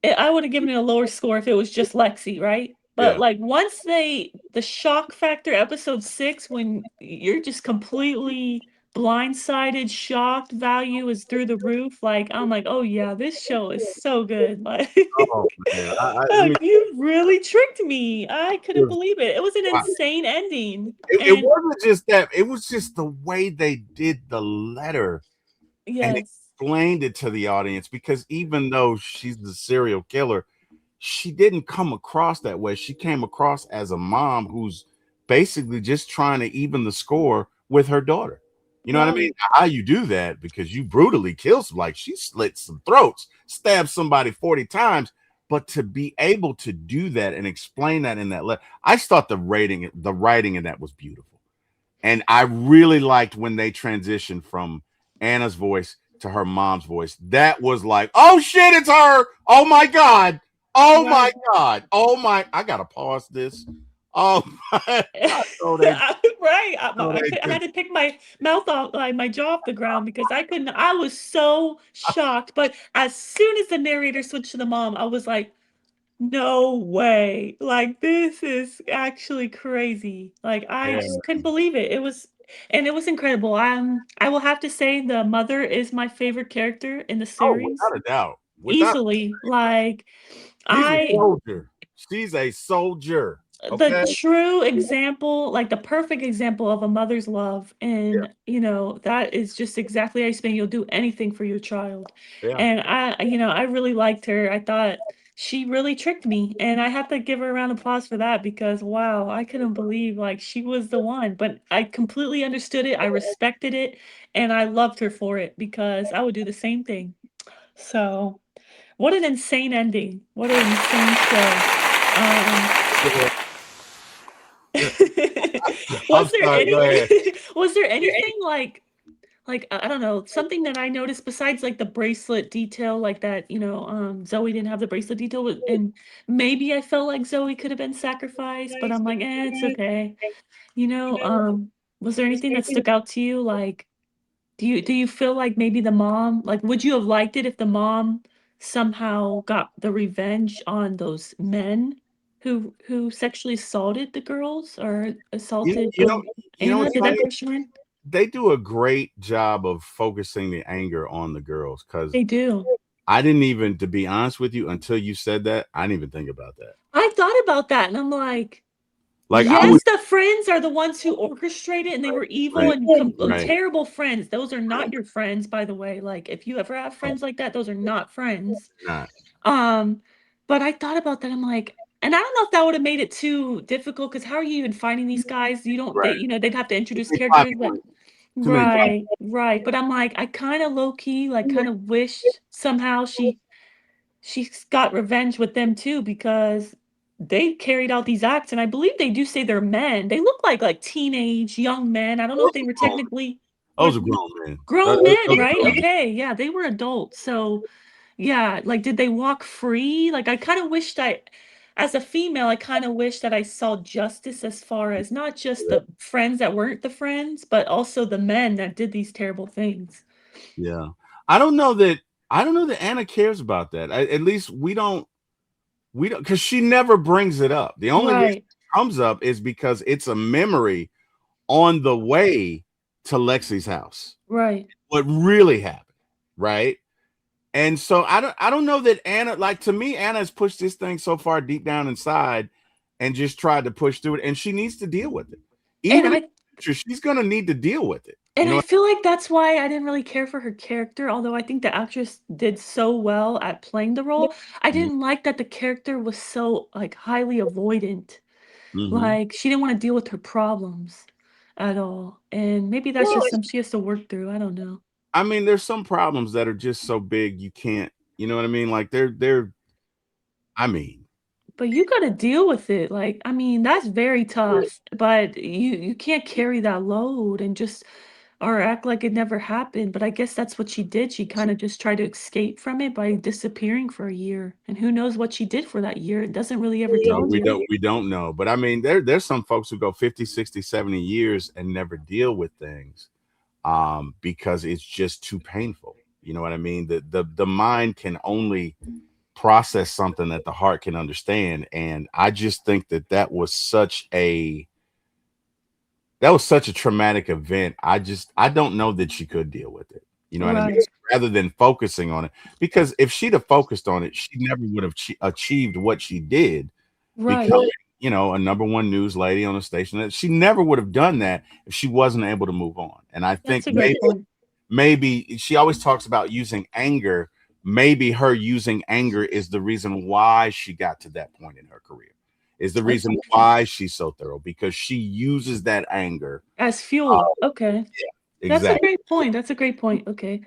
I would have given it a lower score if it was just Lexi, right? But Yeah. like once the shock factor episode 6 when you're just completely blindsided, shocked, value is through the roof, like I'm like, "Oh yeah, this show is so good." Like Oh man, I mean, like, you really tricked me. I it couldn't was, believe it. It was an wow. insane ending. It And wasn't just that. It was just the way they did the letter and yes. explained it to the audience. Because even though she's the serial killer, she didn't come across that way. She came across as a mom who's basically just trying to even the score with her daughter. You know what I mean? Right. How you do that? Because you brutally kill some, like she slit some throats, stabbed somebody 40 times. But to be able to do that and explain that in that letter, I thought the writing in that was beautiful. And I really liked when they transitioned from Anna's voice to her mom's voice. That was like, oh shit, it's her. Oh my God. Oh my Right. God. Oh my, I gotta pause this. Oh my, I know they Right. know they I do. had to pick my mouth off, like my jaw off the ground because I couldn't. I was so shocked. But as soon as the narrator switched to the mom, I was like, no way. Like, this is actually crazy. Like, I Yeah. just couldn't believe it. And it was incredible. I will have to say the mother is my favorite character in the Oh, series. without a doubt. Without Easily. Like, she's a I soldier. She's a soldier. the Okay. true example, like the perfect example of a mother's love, Yeah. and that is just exactly how you spend. You'll do anything for your child, Yeah. and I really liked her. I thought she really tricked me, and I have to give her a round of applause for that because wow, I couldn't believe like she was the one. But I completely understood it. I respected it, and I loved her for it because I would do the same thing. So, what an insane ending! What an insane show. Um, I'm was there sorry. any Go ahead. was there anything like I don't know, something that I noticed besides like the bracelet detail like that, Zoe didn't have the bracelet detail and maybe I felt like Zoe could have been sacrificed, but I'm like, it's okay. You know, was there anything that stuck out to you? Like, do you feel like maybe the mom, like, would you have liked it if the mom somehow got the revenge on those men who sexually assaulted the girls or You know, assaulted you know, you know Anna? what's Did that funny? push her in? They do a great job of focusing the anger on the girls because They do. I didn't even, to be honest with you, until you said that, I didn't even think about that. I thought about that and I'm like, Like I would, yes, the friends are the ones who orchestrated and they were evil right, and right, terrible friends. Those are not your friends, by the way. Like, if you ever have no, friends like that, those are not friends. not Um, but I thought about that. I'm like, and I don't know if that would have made it too difficult because how are you even finding these guys? You don't, right. they'd have to Too introduce many plot characters, but points. Too many plot. right, right. But I'm like, I kind of low key, like, kind of wished somehow she's got revenge with them too because they carried out these acts, and I believe they do say they're men. They look like teenage young men. I don't know if Those they are were grown. technically Those were are grown men. grown men, Those are right? grown men. Okay, yeah, they were adults. So yeah, like, did they walk free? Like, I kind of wished as a female, I kind of wish that I saw justice as far as not just the friends that weren't the friends, but also the men that did these terrible things. Yeah, I don't know that. I don't know that Anna cares about that. At least we don't. We don't, because she never brings it up. The only reason Right, it comes up is because it's a memory on the way to Lexi's house. right. What really happened, right? And so I don't know that Anna, like, to me, Anna has pushed this thing so far deep down inside and just tried to push through it, and she needs to deal with it. And Even in I the future, she's gonna need to deal with it. You and know I what? feel like that's why I didn't really care for her character, although I think the actress did so well at playing the role. I Mhm, didn't like that the character was so like highly avoidant. mhm. Like she didn't want to deal with her problems at all. And maybe that's Well, just something she has to work through. I don't know. I mean, there's some problems that are just so big you can't. You know what I mean? Like they're. I mean, But you got to deal with it. Like, I mean, that's very tough. But you can't carry that load and just or act like it never happened, but I guess that's what she did. She kind of just tried to escape from it by disappearing for a year. And who knows what she did for that year? It doesn't really ever No, tell you. we don't know. But I mean, there's some folks who go 50, 60, 70 years and never deal with things because it's just too painful. You know what I mean? The mind can only process something that the heart can understand. And I just think that was such a traumatic event. I don't know that she could deal with it. You know what I mean? Right. Rather than focusing on it, because if she'd have focused on it, she never would have achieved what she did, Right. becoming, a number one news lady on a station. That she never would have done that if she wasn't able to move on. And I think That's a great point. maybe she always talks about using anger. Maybe her using anger is the reason why she got to that point in her career. Is the reason why she's so thorough, because she uses that anger As fuel. Okay. That's a exactly. great point. That's a great point. Okay.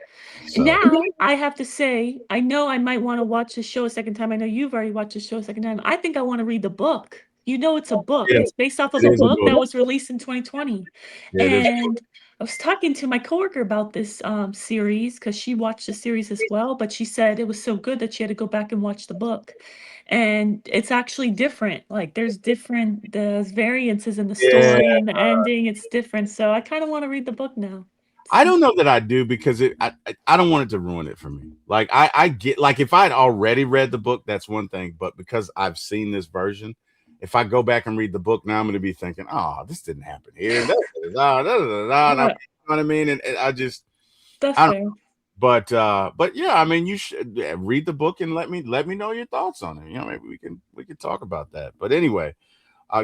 So Now I have to say, I know I might want to watch the show a second time. I know you've already watched the show a second time. I think I want to read the book. You know, it's a book. yeah, It's based off of it a is a book that book. was released in 2020. Yeah, it is. And I was talking to my coworker about this series because she watched the series as well, but she said it was so good that she had to go back and watch the book. And it's actually different. Like there's variances in the Yeah, story and the ending. It's different. So I kind of want to read the book now. I don't know that I do, because I don't want it to ruin it for me. Like I get, like, if I'd already read the book, that's one thing, but because I've seen this version, if I go back and read the book now, I'm going to be thinking, oh, this didn't happen here. You know Yeah, what I mean? And I just, that's I don't. fair. But yeah, I mean, you should read the book and let me know your thoughts on it. Maybe we can talk about that. But anyway,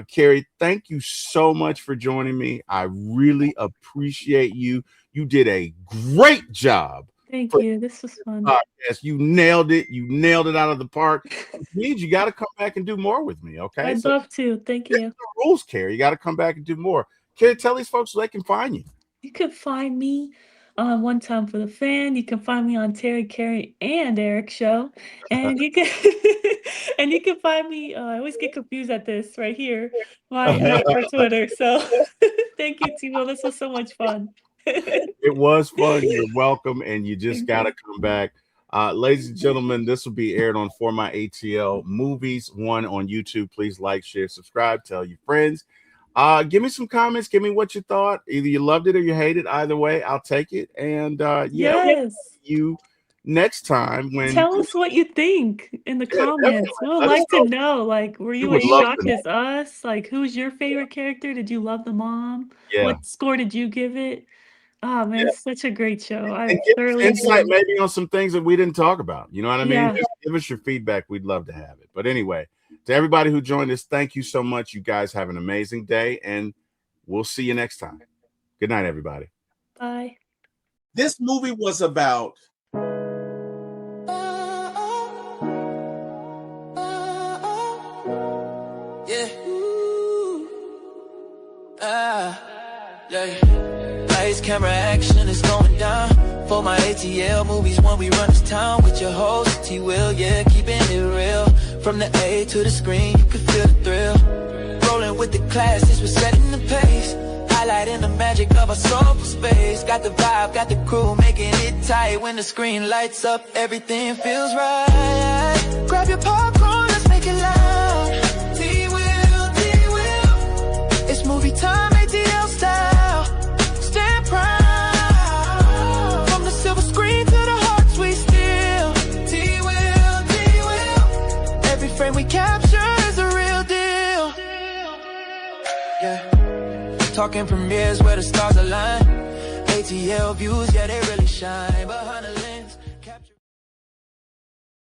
Carrie, thank you so much for joining me. I really appreciate you. You did a great job Thank for you. This was the fun. podcast. You nailed it. You nailed it out of the park. Which means you got to come back and do more with me. Okay, I'd so love to. Thank there's you. no rules, Carrie. You got to come back and do more. Carrie, tell these folks where they can find you. You can find me on One Time for the Fan. You can find me on Terry, Carrie, and Eric show. And you can and you can find me. I always get confused at this right here. My Twitter. So thank you, T-Wil. This was so much fun. It was fun. You're welcome, and you just Thank got to you. come back. Ladies and gentlemen, this will be aired on For My ATL Movies 1 on YouTube. Please like, share, subscribe, tell your friends. Give me some comments. Give me what you thought. Either you loved it or you hated. Either way, I'll take it. And yeah, we'll Yes. see you next time when Tell us what you think in the yeah, definitely. comments. We would Let us like to know. know, like, were We you would as love shocked to know. as us? Like, who's your favorite character? Did you love the mom? Yeah. What score did you give it? Oh man, Yeah. it's such a great show. I And give us thoroughly insight enjoyed it. maybe on some things that we didn't talk about. You know what I mean? Yeah. Just give us your feedback. We'd love to have it. But anyway, to everybody who joined us, thank you so much. You guys have an amazing day, and we'll see you next time. Good night, everybody. Bye. This movie was about Lights, camera, action is going down. For my ATL movies, when we run this town with your host, T-Wil, yeah, keeping it real. From the A to the screen, you can feel the thrill. Rolling with the classes, we're setting the pace. Highlighting the magic of our soulful space. Got the vibe, got the crew, making it tight. When the screen lights up, everything feels right. Grab your popcorn, let's make it loud. T-Wil, T-Wil, it's movie time, ATL style. Stand proud. From the silver screen to the hearts we steal. T-Wil, T-Wil, every frame we capture is a real deal. Yeah. Talking premieres where the stars align. ATL views, yeah, they really shine behind the lens.